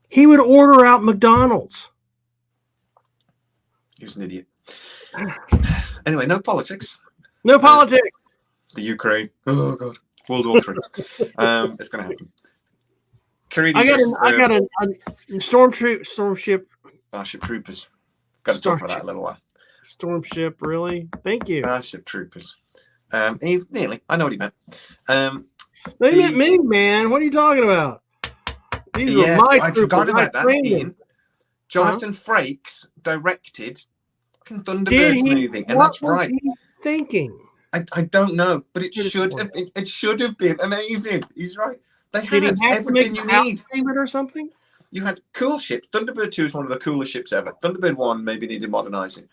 S2: He would order out McDonald's.
S1: He was an idiot. Anyway, no politics.
S2: No politics.
S1: The Ukraine. Oh God. World War III. It's going to happen.
S2: I got a Starship
S1: Troopers. Got to talk about that a little while.
S2: Stormship, really? Thank you.
S1: Starship Troopers. He's nearly. I know what he meant.
S2: They meant me, man. What are you talking about? These were my
S1: I forgot about that. Ian. Jonathan Frakes directed the Thunderbirds movie, and that's right.
S2: What was he thinking?
S1: I don't know, but it should have been amazing. He's right. They had everything you need.
S2: Or something.
S1: You had cool ships. Thunderbird 2 is one of the coolest ships ever. Thunderbird 1 maybe needed modernizing.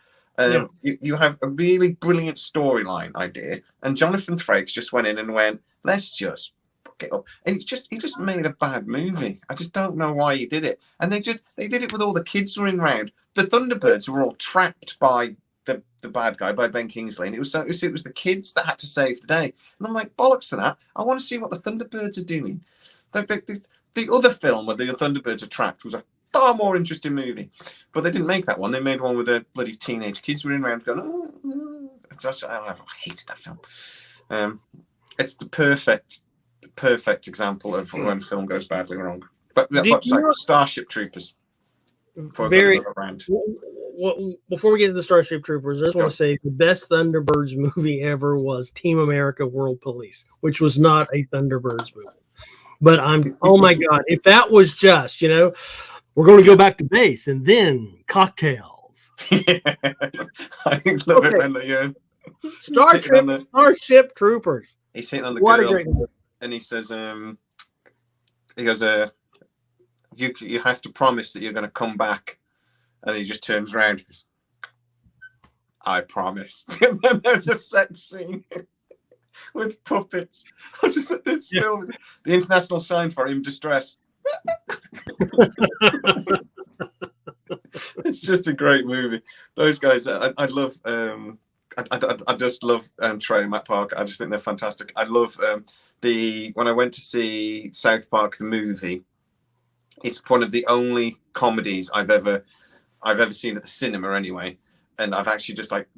S1: You have a really brilliant storyline idea, and Jonathan Frakes just went in and went, let's just fuck it up. And he just made a bad movie. I just don't know why he did it. And they did it with all the kids running around. The Thunderbirds were all trapped by the bad guy, by Ben Kingsley, and it was the kids that had to save the day. And I'm like, bollocks to that. I want to see what the Thunderbirds are doing. The other film where the Thunderbirds are trapped was a far more interesting movie, but they didn't make that one. They made one with the bloody teenage kids running around going, oh. I hated that film. It's the perfect example of when film goes badly wrong. But Starship Troopers. Before we
S2: get to the Starship Troopers, I just want to say the best Thunderbirds movie ever was Team America World Police, which was not a Thunderbirds movie. But oh my God, if that was just, we're going to go back to base and then cocktails.
S1: I love it when they
S2: Starship Troopers.
S1: He's sitting on the girl and he says, he goes, you have to promise that you're going to come back. And he just turns around and goes, I promise. And then there's a sex scene with puppets. I just said this film is the international sign for in distress. It's just a great movie. Those guys, I love. I just love Trey and Matt Parker. I just think they're fantastic. I love when I went to see South Park the movie. It's one of the only comedies I've ever seen at the cinema anyway, and I've actually just like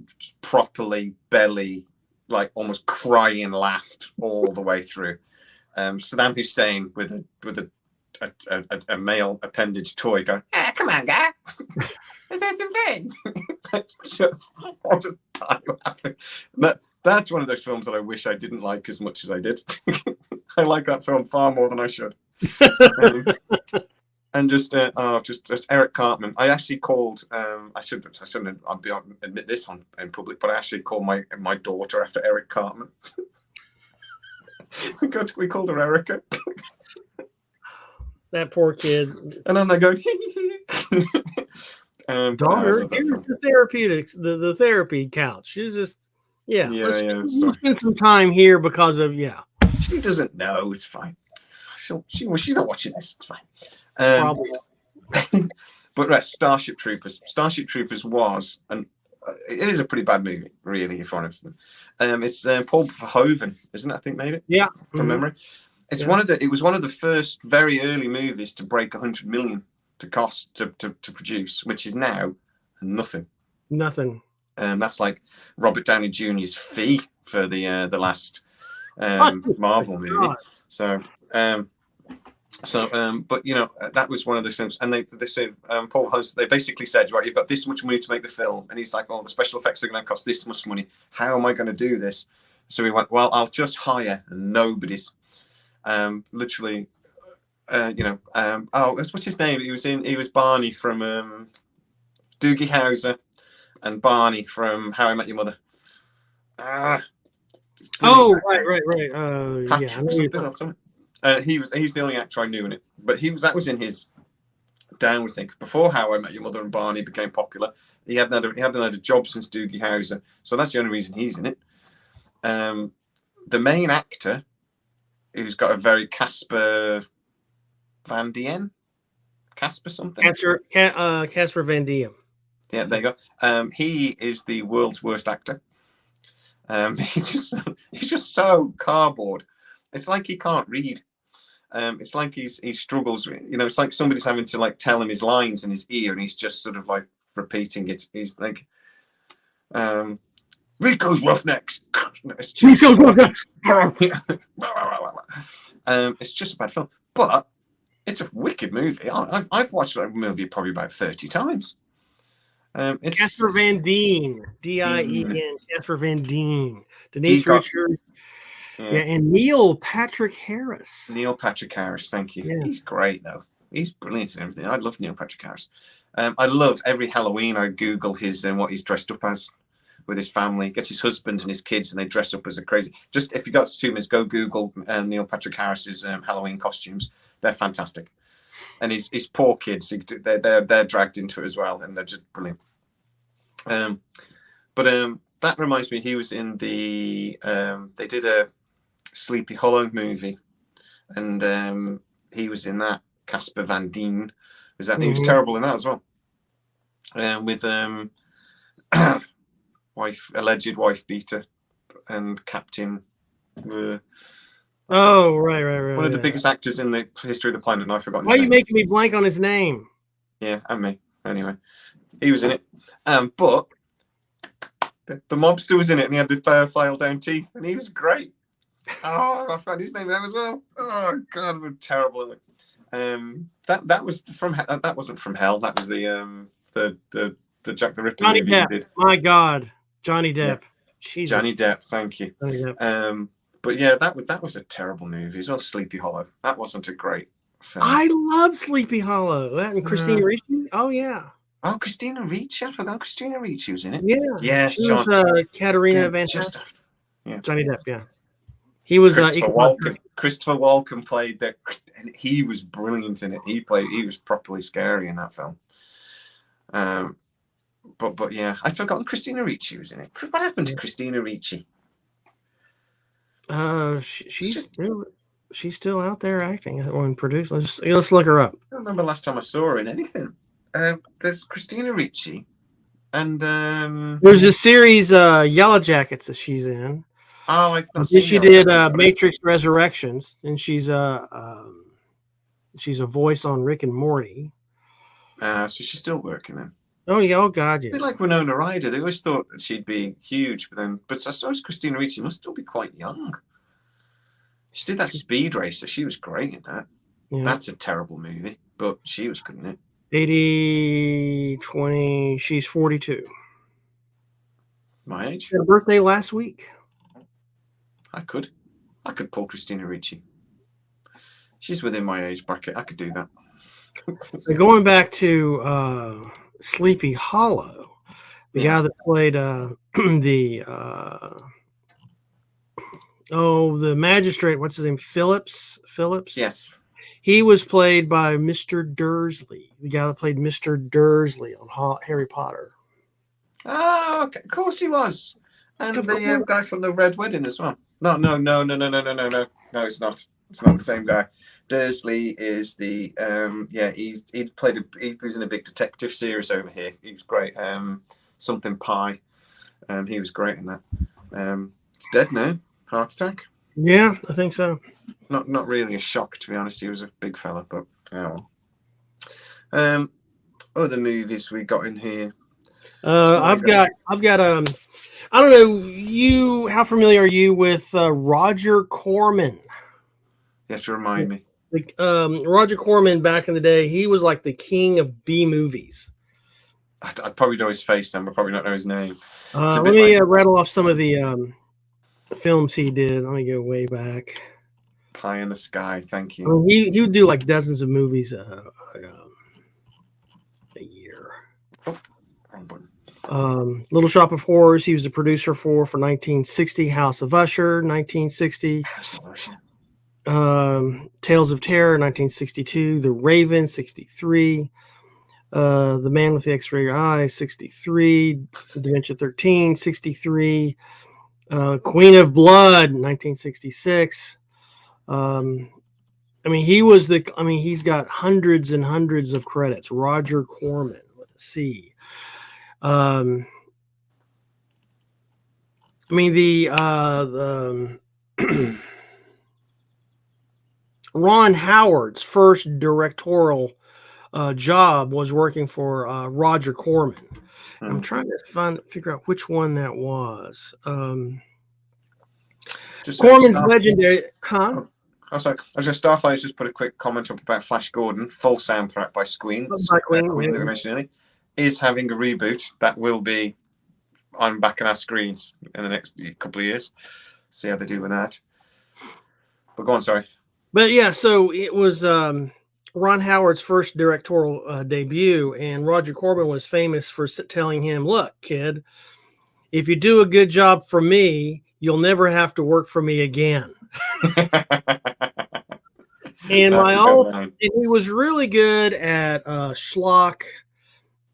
S1: properly belly, like almost crying, laughed all the way through. Saddam Hussein with a male appendage toy going, come on, guy, let's have some fun. I'll just die laughing. That's one of those films that I wish I didn't like as much as I did. I like that film far more than I should. And just Eric Cartman. I actually called. I shouldn't admit this in public, but I actually called my daughter after Eric Cartman. We called her Erica.
S2: That poor kid.
S1: And then they go.
S2: Daughter, here's the therapeutics, the therapy couch. She's just let's spend some time here because of
S1: She doesn't know. It's fine. She's not watching this. It's fine.
S2: Probably.
S1: But Starship Troopers. Starship Troopers was, and it is a pretty bad movie, really, if honest. It's Paul Verhoeven, isn't it? I think made it.
S2: Yeah,
S1: from memory. It's It was one of the first very early movies to break 100 million to cost to produce, which is now nothing.
S2: Nothing.
S1: That's like Robert Downey Jr.'s fee for the last Marvel movie. God. But that was one of those films, and they said Paul Host. They basically said, right, you've got this much money to make the film, and he's like, oh, the special effects are going to cost this much money. How am I going to do this? So he went, well, I'll just hire nobody's. Literally, what's his name? He was Barney from Doogie Howser, and Barney from How I Met Your Mother.
S2: Right.
S1: He's the only actor I knew in it, but that was in his downward thing before How I Met Your Mother and Barney became popular. He hadn't had a job since Doogie Howser, so that's the only reason he's in it. The main actor, who's got a very Casper Van Dien, Casper something.
S2: Casper Van Dien.
S1: Yeah, there you go. He is the world's worst actor. He's just so cardboard. It's like he can't read. It's like he struggles. It's like somebody's having to like tell him his lines in his ear, and he's just sort of like repeating it. He's like, Rico's Roughnecks. Rico's Roughnecks. It's just a bad film, but it's a wicked movie. I've watched that movie probably about 30 times.
S2: Casper Van Dien, Dien, Casper Van Dien, Denise Richards, and Neil Patrick Harris.
S1: Neil Patrick Harris, thank you. Yeah. He's great though. He's brilliant and everything. I love Neil Patrick Harris. I love every Halloween. I Google his what he's dressed up as with his family. Gets his husband and his kids, and they dress up as a crazy. Just if you got costumes, go Google Neil Patrick Harris's Halloween costumes. They're fantastic. And his poor kids, they're dragged into it as well, and they're just brilliant. But that reminds me, he was in the they did a Sleepy Hollow movie, and he was in that. Casper Van Dien was that? He was terrible in that as well. With alleged wife beater and Captain.
S2: Right.
S1: One of the biggest actors in the history of the planet, and I've forgotten.
S2: Why are you making me blank on his name?
S1: Yeah, and me. Anyway, he was in it. But the mobster was in it, and he had the file down teeth, and he was great. Oh, I found his name out as well. Oh God, we're terrible in it. That was from that wasn't from hell. That was the Jack the Ripper
S2: Johnny
S1: movie
S2: Depp.
S1: He did.
S2: My God, Johnny Depp.
S1: Yeah. Johnny Depp. Thank you.
S2: Johnny Depp.
S1: But yeah, that was a terrible movie as well. Sleepy Hollow. That wasn't a great film.
S2: I love Sleepy Hollow. And Christina Richie. Oh yeah.
S1: Oh, Christina Richie. I forgot Christina Richie was in it.
S2: Yeah.
S1: Yes,
S2: she was Katarina Van Tassel.
S1: Yeah.
S2: Johnny Depp. Yeah. He was
S1: Christopher Walken played that, and he was brilliant in it. He was properly scary in that film. But yeah, I'd forgotten Christina Ricci was in it. What happened to Christina Ricci?
S2: She's still out there acting and producing. Let's look her up.
S1: I don't remember last time I saw her in anything. There's Christina Ricci, and
S2: there's a series Yellow Jackets that she's in.
S1: Oh, I've not seen
S2: she did Matrix Resurrections, and she's a voice on Rick and Morty.
S1: So she's still working then.
S2: Oh yeah, oh God, yeah.
S1: A bit like Winona Ryder. They always thought that she'd be huge, but I suppose Christina Ricci must still be quite young. She did that Speed Racer. She was great in that. Yeah. That's a terrible movie, but she was good in it.
S2: 80-20. She's 42.
S1: My age.
S2: Her birthday last week.
S1: I could pull Christina Ricci. She's within my age bracket. I could do that.
S2: So going back to Sleepy Hollow, the guy that played the magistrate, what's his name? Phillips?
S1: Yes.
S2: He was played by Mr. Dursley, the guy that played Mr. Dursley on Harry Potter.
S1: Oh, okay. Of course he was. And the guy from the Red Wedding as well. No, it's not. It's not the same guy. Dursley is the he was in a big detective series over here. He was great. Something Pie. He was great in that. It's dead now. Heart attack.
S2: Yeah, I think so.
S1: Not really a shock, to be honest. He was a big fella, but other movies we got in here.
S2: I've got I don't know, how familiar are you with Roger Corman?
S1: You have to remind me.
S2: Like Roger Corman back in the day, he was like the king of B movies.
S1: I'd probably know his face then, but probably not know his name.
S2: Let me rattle off some of the films he did. Let me go way back.
S1: Pie in the Sky. Thank you.
S2: Well, he would do like dozens of movies a year.
S1: Oh, wrong button.
S2: Little Shop of Horrors, he was the producer for 1960. House of Usher, 1960.
S1: House of Usher.
S2: Tales of Terror, 1962. The Raven, 63. The Man with the X-Ray Eye, 63. Dementia 13, 63. Queen of Blood, 1966. He's got hundreds and hundreds of credits. Roger Corman with a C. Ron Howard's first directorial job was working for Roger Corman. I'm trying to figure out which one that was. Corman's legendary, huh?
S1: I was just Starfire's just put a quick comment up about Flash Gordon, full soundtrack by Queen that we mentioned earlier, is having a reboot that will be on back on our screens in the next couple of years. See how they do with that. But go on, sorry.
S2: But yeah, so it was Ron Howard's first directorial debut, and Roger Corman was famous for telling him, "Look, kid, if you do a good job for me, you'll never have to work for me again." And he was really good at schlock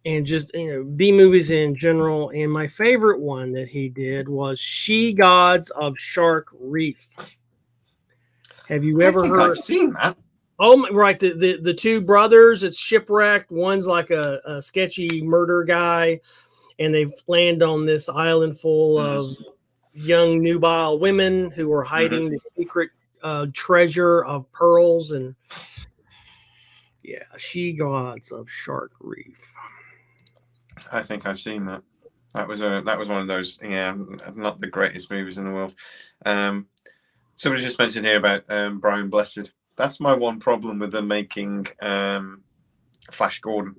S2: and just B movies in general. And my favorite one that he did was She Gods of Shark Reef. Have you ever heard?
S1: I've seen that.
S2: Oh, right. The two brothers, it's shipwrecked. One's like a sketchy murder guy, and they land on this island full of young nubile women who are hiding the secret treasure of pearls. And yeah, She Gods of Shark Reef.
S1: I think I've seen that. That was one of those, not the greatest movies in the world. Somebody just mentioned here about Brian Blessed. That's my one problem with them making Flash Gordon,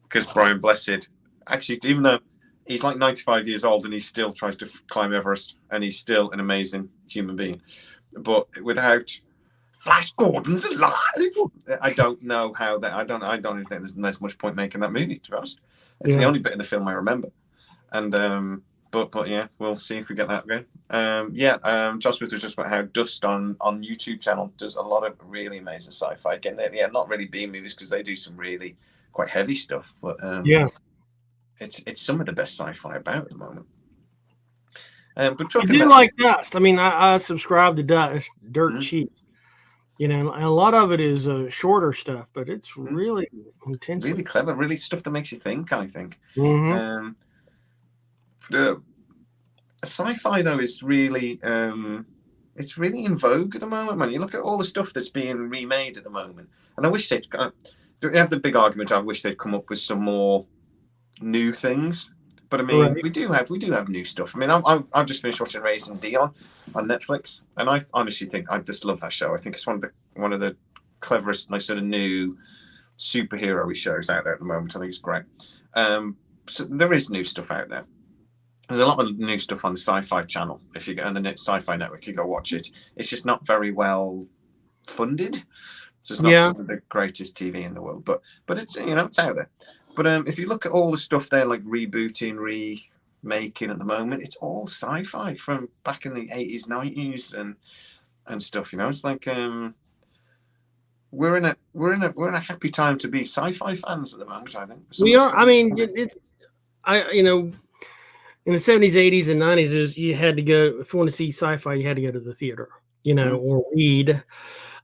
S1: because Brian Blessed, actually, even though he's like 95 years old and he still tries to climb Everest, and he's still an amazing human being, but without Flash Gordon's alive, I don't know how that. I don't even think there's much point making that movie, to be honest. It's the only bit in the film I remember, and but yeah, we'll see if we get that again. Josh Smith was just about how Dust on YouTube channel does a lot of really amazing sci-fi. Again, not really B movies because they do some really quite heavy stuff, but it's some of the best sci-fi about at the moment. But
S2: I do like Dust. I mean, I subscribe to Dust. Dirt cheap. And a lot of it is shorter stuff, but it's really intense,
S1: really clever, really stuff that makes you think. I think. The sci-fi though is really it's really in vogue at the moment, man. You look at all the stuff that's being remade at the moment, and I wish they'd have the big argument. I wish they'd come up with some more new things. But I mean, we do have new stuff. I mean, I've just finished watching Raising Dion on Netflix, and I honestly think I just love that show. I think it's one of the cleverest, like, sort of new superhero-y shows out there at the moment. I think it's great. So there is new stuff out there. There's a lot of new stuff on the Sci-Fi Channel. If you go on the Sci-Fi Network, you go watch it. It's just not very well funded, so it's not some of the greatest TV in the world. But it's it's out there. But if you look at all the stuff they're like rebooting, remaking at the moment, it's all sci-fi from back in the 80s, 90s, and stuff. It's like we're in a happy time to be sci-fi fans at the moment. I think
S2: we are. I mean, in the 70s, 80s, and 90s, you had to go, if you want to see sci-fi, you had to go to the theater, or read.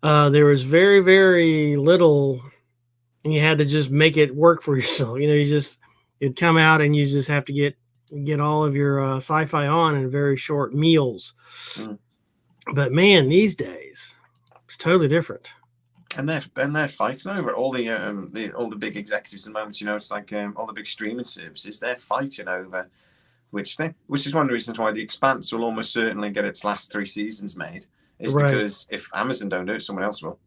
S2: There was very, very little, and you had to just make it work for yourself. It'd come out and you just have to get all of your sci-fi on in very short meals. But man, these days, it's totally different.
S1: And they're fighting over it. All the big executives at the moment. It's like all the big streaming services. They're fighting over which is one of the reasons why The Expanse will almost certainly get its last 3 seasons made. Is because if Amazon don't do it, someone else will.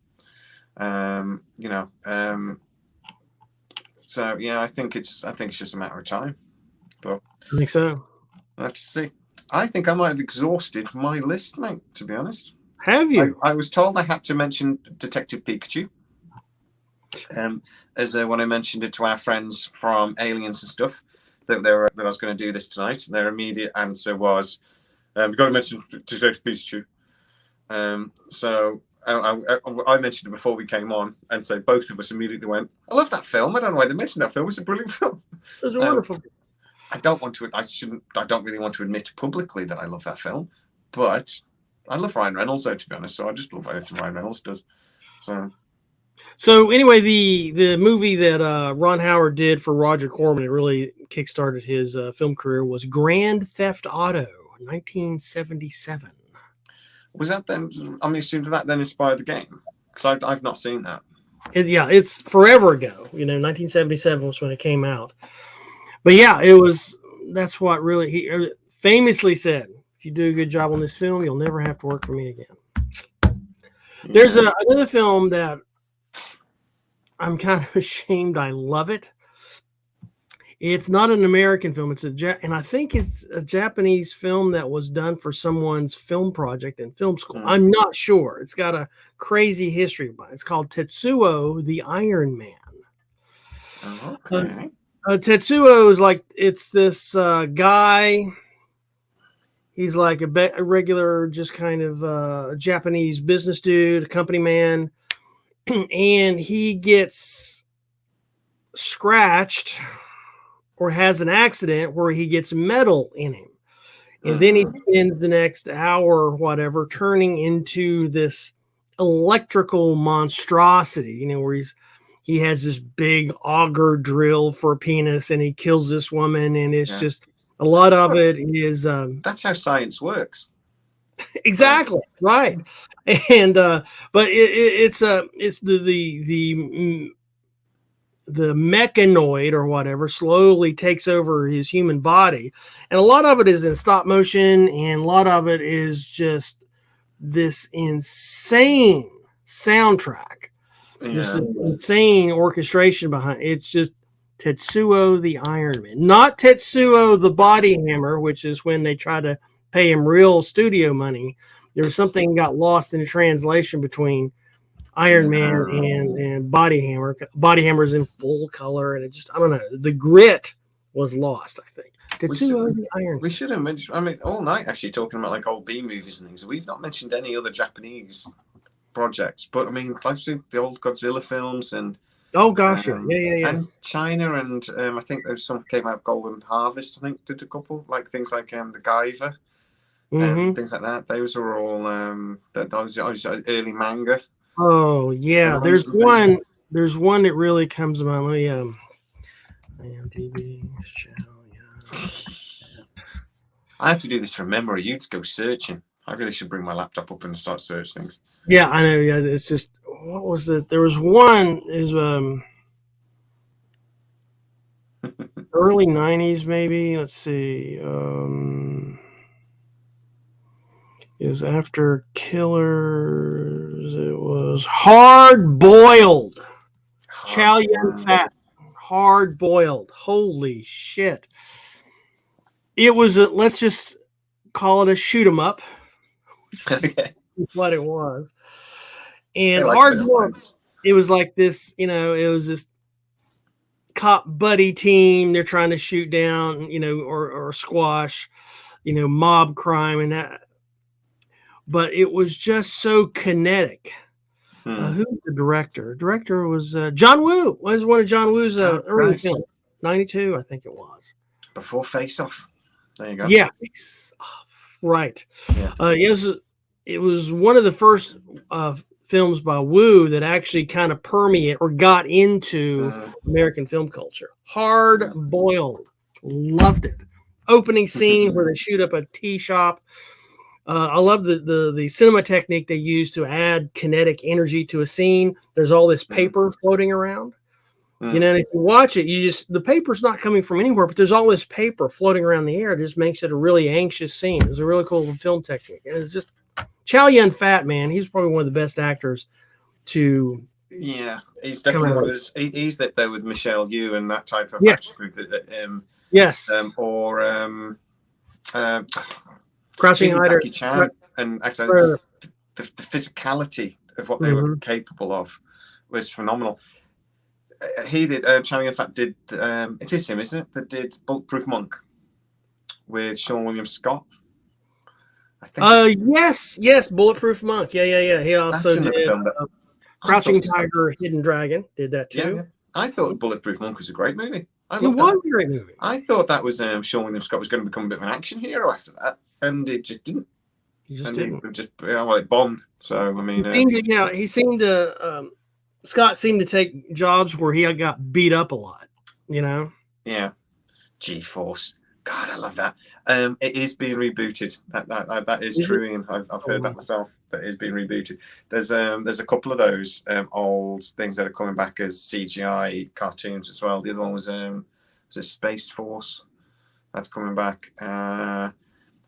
S1: So yeah, I think it's just a matter of time. But
S2: I think so.
S1: I'll have to see. I think I might have exhausted my list, mate, to be honest.
S2: Have you?
S1: I was told I had to mention Detective Pikachu. As when I mentioned it to our friends from Aliens and stuff, that I was going to do this tonight, and their immediate answer was, "You've got to mention Detective Pikachu." So I mentioned it before we came on, and so both of us immediately went, "I love that film. I don't know why they mentioned that film. It's a brilliant film.
S2: It was wonderful."
S1: I don't really want to admit publicly that I love that film, but I love Ryan Reynolds, though, to be honest. So I just love anything Ryan Reynolds does. So
S2: anyway, the movie that Ron Howard did for Roger Corman, it really kickstarted his film career, was Grand Theft Auto, 1977.
S1: Was that then? I'm assuming that then inspired the game, because I've not seen that.
S2: It's forever ago. 1977 was when it came out. But yeah, it was. That's what really he famously said: "If you do a good job on this film, you'll never have to work for me again." There's another film that I'm kind of ashamed I love it. It's not an American film. And I think it's a Japanese film that was done for someone's film project in film school. I'm not sure. It's got a crazy history behind it. It's called Tetsuo the Iron Man.
S1: Okay.
S2: Tetsuo is like, it's this guy. He's like a regular, just kind of Japanese business dude, a company man. And he gets scratched or has an accident where he gets metal in him. And then he spends the next hour or whatever turning into this electrical monstrosity, where he has this big auger drill for a penis and he kills this woman. And it's just a lot of it is.
S1: That's how science works.
S2: Exactly. Right. And, but it's the mechanoid or whatever slowly takes over his human body. And a lot of it is in stop motion. And a lot of it is just this insane soundtrack. Just this insane orchestration behind it. It's just Tetsuo the Iron Man, not Tetsuo the Body Hammer, which is when they try to pay him real studio money. There was something got lost in the translation between Iron Man and Body Hammer. Body Hammer's in full color, and it just, I don't know, the grit was lost, I think.
S1: We should have mentioned, all night actually talking about like old B movies and things. We've not mentioned any other Japanese projects, but I've seen the old Godzilla films and and China, and I think there's some came out. Golden Harvest, I think, did a couple, like things like the Guyver and things like that. Those are all those early manga.
S2: Oh yeah, there's one that really comes to mind. Let me IMDb.
S1: I have to do this from memory. You'd go searching. I really should bring my laptop up and start search things.
S2: Yeah, I know. Yeah, it's just, what was it? There was one is early 90s maybe. Let's see. Is after Killers. It was Hard Boiled. Chow Yun Fat. Hard Boiled. Holy shit. It was let's just call it a shoot 'em up. Okay. That's what it was. And Hard Boiled, it was like this, it was this cop buddy team. They're trying to shoot down, or squash, mob crime and that. But it was just so kinetic. Who's the director? Director was John Woo. Was one of John Woo's early films. 92, I think it was.
S1: Before Face Off. There you go.
S2: Yeah. Right. Yeah. It was one of the first films by Woo that actually kind of permeated or got into American film culture. Hard Boiled. Loved it. Opening scene where they shoot up a tea shop. I love the cinema technique they use to add kinetic energy to a scene. There's all this paper floating around. And if you watch it, the paper's not coming from anywhere, but there's all this paper floating around the air. It just makes it a really anxious scene. It's a really cool film technique. And it's just Chow Yun Fat, man. He's probably one of the best actors to.
S1: Yeah, he's definitely one of those. He's that there with Michelle Yeoh and that type of.
S2: Yes.
S1: Or
S2: Crouching Tiger
S1: Jackie Chan and actually physicality of what they were capable of was phenomenal. He did. Channing, in fact, did. It is him, isn't it? That did Bulletproof Monk with Sean William Scott. I think.
S2: Yes, Bulletproof Monk. Yeah. He also did Crouching Tiger, Hidden Dragon. Did that too.
S1: Yeah. I thought Bulletproof Monk was a great movie.
S2: It was a great movie.
S1: I thought that was Sean William Scott was going to become a bit of an action hero after that, and it just didn't. It bombed. So I mean,
S2: he seemed to. Scott seemed to take jobs where he got beat up a lot. You know.
S1: Yeah. G-Force. God, I love that. It is being rebooted. That is true, Ian. I've heard that myself. That is being rebooted. There's a couple of those old things that are coming back as CGI cartoons as well. The other one was Space Force. That's coming back.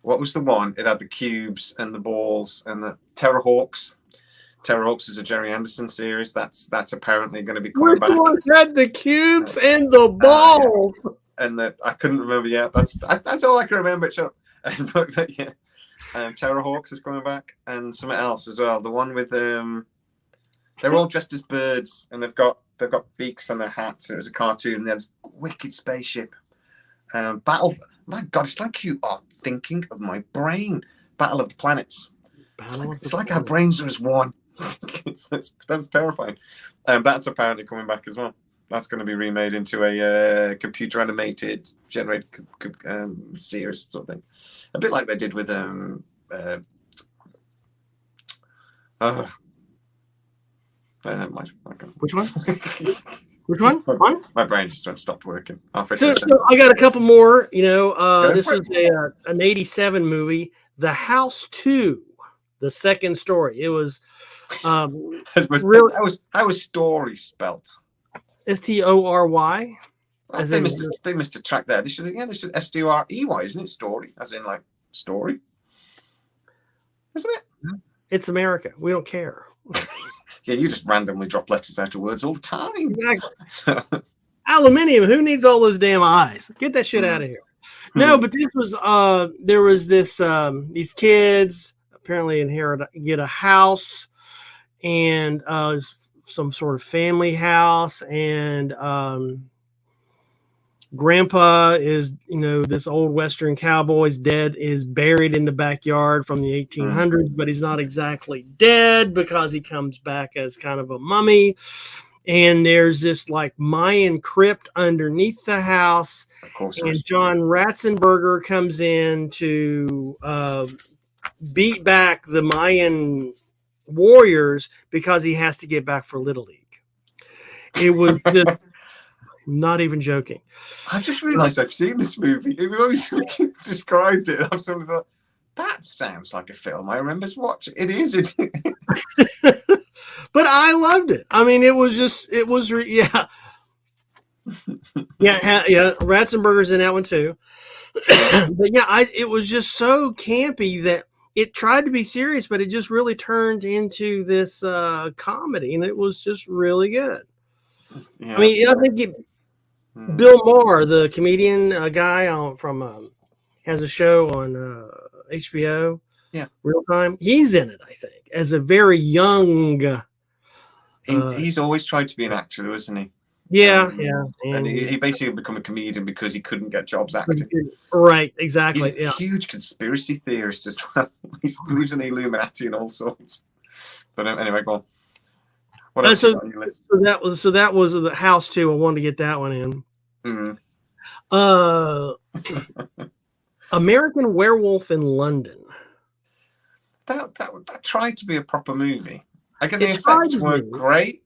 S1: What was the one? It had the cubes and the balls and the Terrorhawks. Terrorhawks is a Jerry Anderson series. That's apparently going to be coming back.
S2: One had the cubes and the balls.
S1: And that I couldn't remember yet. That's all I can remember. But yeah, Terrorhawks is coming back, and something else as well. The one with they're all dressed as birds, and they've got beaks on their hats. It was a cartoon. There's a wicked spaceship. Battle. My God, it's like you are thinking of my brain. Battle of the Planets. It's like our brains are as one. That's terrifying. That's apparently coming back as well. That's going to be remade into a computer animated generated series sort of thing, a bit like they did with
S2: which one? Which one?
S1: My brain just stopped working.
S2: So I got a couple more. You know, this was an '87 movie, The House 2, the second story. It was really.
S1: How was story spelt?
S2: Story.
S1: They missed a track there. They should STOREY, isn't it? Story, as in like story, isn't it?
S2: It's America. We don't care.
S1: Yeah, you just randomly drop letters out of words all the time.
S2: Exactly. So. Aluminium. Who needs all those damn eyes? Get that shit out of here. No, but this was there was this these kids apparently get a house, and some sort of family house, and grandpa is, this old Western cowboy's dead, is buried in the backyard from the 1800s, but he's not exactly dead because he comes back as kind of a mummy. And there's this like Mayan crypt underneath the house.
S1: Of course,
S2: and John Ratzenberger comes in to beat back the Mayan warriors because he has to get back for Little League. It was just not even joking.
S1: I've just realized I've seen this movie. It was always you described it. I've sort of thought, that sounds like a film I remember watching. It is.
S2: But I loved it. I mean, yeah. Ratzenberger's in that one too. But yeah, it was just so campy that it tried to be serious, but it just really turned into this comedy, and it was just really good. Yeah. I mean, I think Bill Maher, the comedian guy has a show on HBO, Real Time. He's in it, I think, as a very young.
S1: He's always tried to be an actor, isn't he?
S2: Yeah.
S1: And he basically become a comedian because he couldn't get jobs acting.
S2: Right, exactly.
S1: He's a huge conspiracy theorist as well. He believes in the Illuminati and all sorts. But anyway, go on. What else
S2: so that was the House 2. I wanted to get that one in.
S1: Mm-hmm.
S2: American Werewolf in London.
S1: That tried to be a proper movie. Again, the effects weren't great.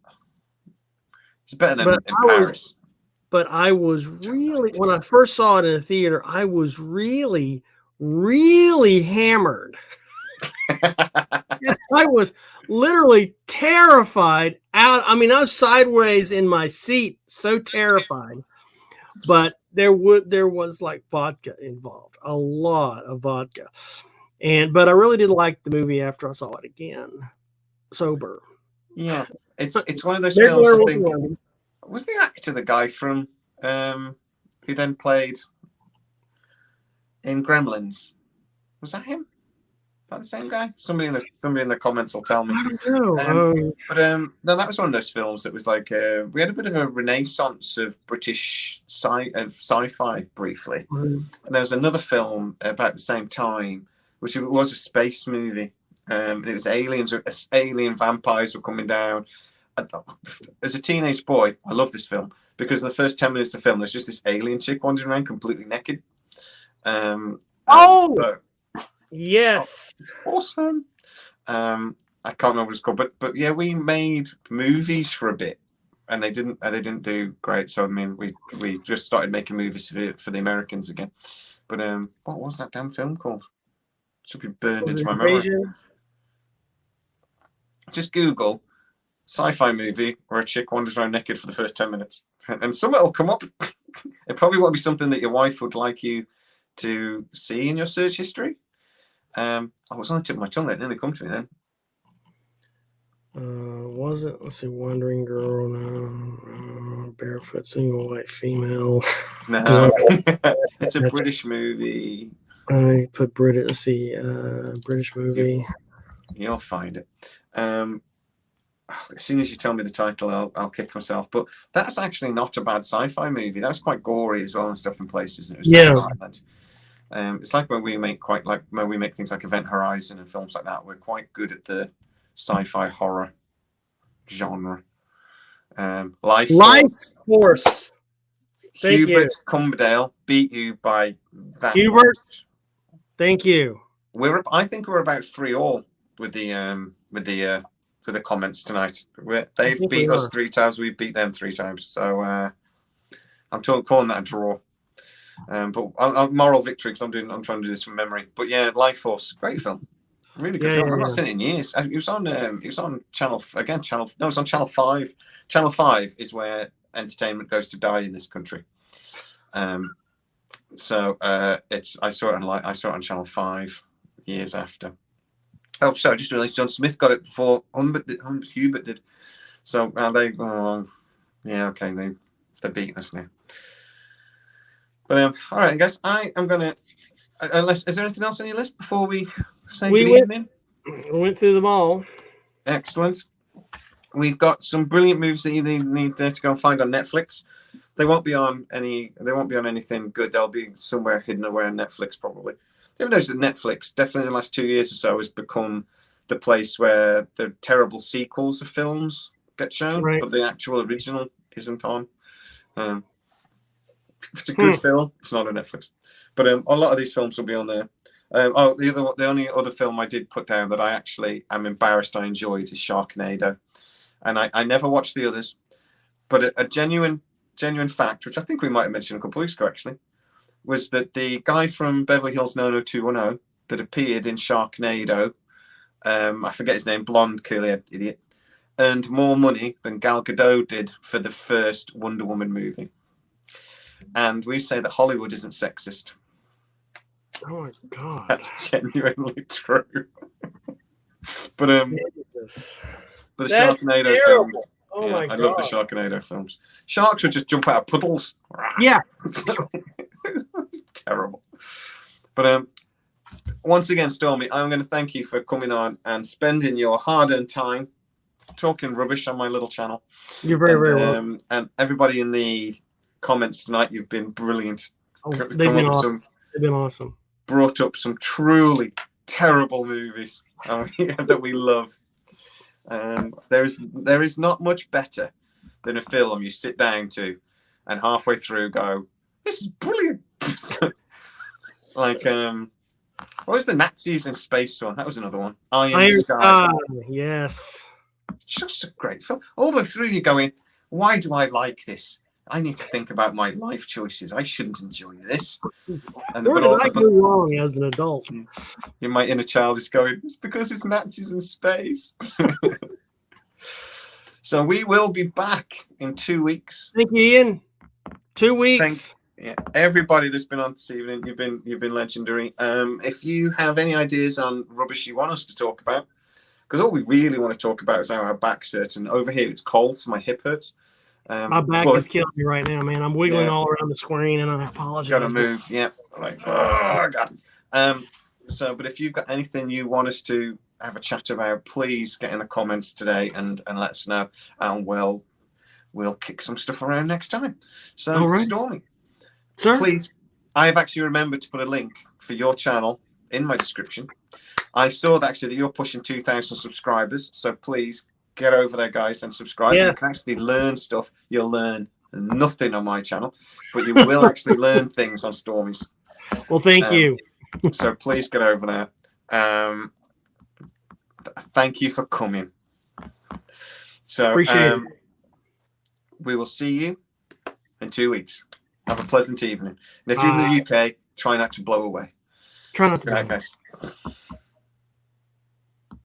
S1: It's better than in Paris.
S2: But I was really, when I first saw it in a theater, I was really, really hammered. I was literally terrified out. I mean, I was sideways in my seat, so terrified. But there was like vodka involved, a lot of vodka. But I really did like the movie after I saw it again, sober.
S1: Yeah, it's one of those films. I think was the actor the guy from who then played in Gremlins? Was that him? About the same guy? Somebody in the comments will tell me.
S2: I don't know.
S1: No, that was one of those films that was like we had a bit of a renaissance of British sci-fi briefly. And there was another film about the same time, which was a space movie. And it was aliens. Alien vampires were coming down. As a teenage boy, I love this film because in the first 10 minutes of the film, there's just this alien chick wandering around completely naked.
S2: Yes.
S1: Oh, awesome. I can't remember what it's called, but yeah, we made movies for a bit, and they didn't do great. So I mean, we just started making movies for the Americans again. But what was that damn film called? It should be burned into my memory. Just Google sci-fi movie where a chick wanders around naked for the first 10 minutes, and something will come up. It probably won't be something that your wife would like you to see in your search history. I was on the tip of my tongue. That nearly come to me then.
S2: Was it? Let's see. Wandering girl. No. Barefoot single white female.
S1: No, it's a British movie.
S2: I put British. Let's see. British movie.
S1: You'll find it. As soon as you tell me the title, I'll kick myself. But that's actually not a bad sci-fi movie. That was quite gory as well and stuff in places. And it was violent. It's like when we make things like Event Horizon and films like that. We're quite good at the sci-fi horror genre. Life
S2: Force. Thank
S1: Hubert Cumberdale beat you by that.
S2: Hubert,
S1: much.
S2: Thank you.
S1: I think we're about 3-3 with the comments tonight. They've beat us 3 times. We've beat them 3 times. So I'm calling that a draw. But moral victory because I'm trying to do this from memory. But yeah, Life Force, great film, really good film. I've not seen it in years. It was on Channel again. It was on Channel 5. Channel 5 is where entertainment goes to die in this country. So I saw it on Channel 5 years after. Oh, sorry, I just realised John Smith got it before Hubert did. So they're beating us now. But all right, guys, I am gonna. Is there anything else on your list before we say good evening?
S2: We went through them all.
S1: Excellent. We've got some brilliant movies that you need to go and find on Netflix. They won't be on anything good. They'll be somewhere hidden away on Netflix, probably. You ever noticed that Netflix, definitely in the last 2 years or so, has become the place where the terrible sequels of films get shown, but the actual original isn't on. If it's a good film, it's not on Netflix. But a lot of these films will be on there. The only other film I did put down that I actually am embarrassed I enjoyed is Sharknado. And I never watched the others. But a genuine fact, which I think we might have mentioned a couple of weeks ago, actually, was that the guy from Beverly Hills 90210 that appeared in Sharknado, I forget his name, blonde, curly-haired idiot, earned more money than Gal Gadot did for the first Wonder Woman movie. And we say that Hollywood isn't sexist.
S2: Oh my God.
S1: That's genuinely true. But the Sharknado films.
S2: Oh my God.
S1: I love the Sharknado films. Sharks would just jump out of puddles.
S2: Yeah.
S1: Terrible. But once again, Stormy, I'm going to thank you for coming on and spending your hard-earned time talking rubbish on my little channel.
S2: You're very welcome.
S1: And everybody in the comments tonight, you've been brilliant.
S2: They've been awesome. They've been awesome.
S1: Brought up some truly terrible movies that we love. There is not much better than a film you sit down to and halfway through go, this is brilliant. Like what was the Nazis in space one? That was another one. Iron Sky.
S2: Yes.
S1: It's just a great film. All the way through you going, why do I like this? I need to think about my life choices. I shouldn't enjoy this.
S2: Where did I go wrong as an adult?
S1: My inner child is going, it's because it's Nazis in space. So we will be back in 2 weeks.
S2: Thank you, Ian. 2 weeks.
S1: Everybody that's been on this evening, you've been legendary. If you have any ideas on rubbish you want us to talk about, because all we really want to talk about is how our back's hurt, and over here it's cold, so my hip hurts.
S2: My back is killing me right now, man. I'm wiggling all around the screen, and I apologize.
S1: Gotta move, yeah. Like, oh god. So, but if you've got anything you want us to have a chat about, please get in the comments today and let us know, and we'll kick some stuff around next time. So, right. Stormy,
S2: sir,
S1: please. I have actually remembered to put a link for your channel in my description. I saw that actually that you're pushing 2,000 subscribers, so please get over there, guys, and subscribe. Yeah. You can actually learn stuff. You'll learn nothing on my channel, but you will actually learn things on Stormy's.
S2: Well, thank you.
S1: So please get over there. Thank you for coming. So
S2: appreciate it.
S1: We will see you in 2 weeks. Have a pleasant evening. And if you're in the UK, try not to blow away.
S2: Try not to.
S1: Good night, guys.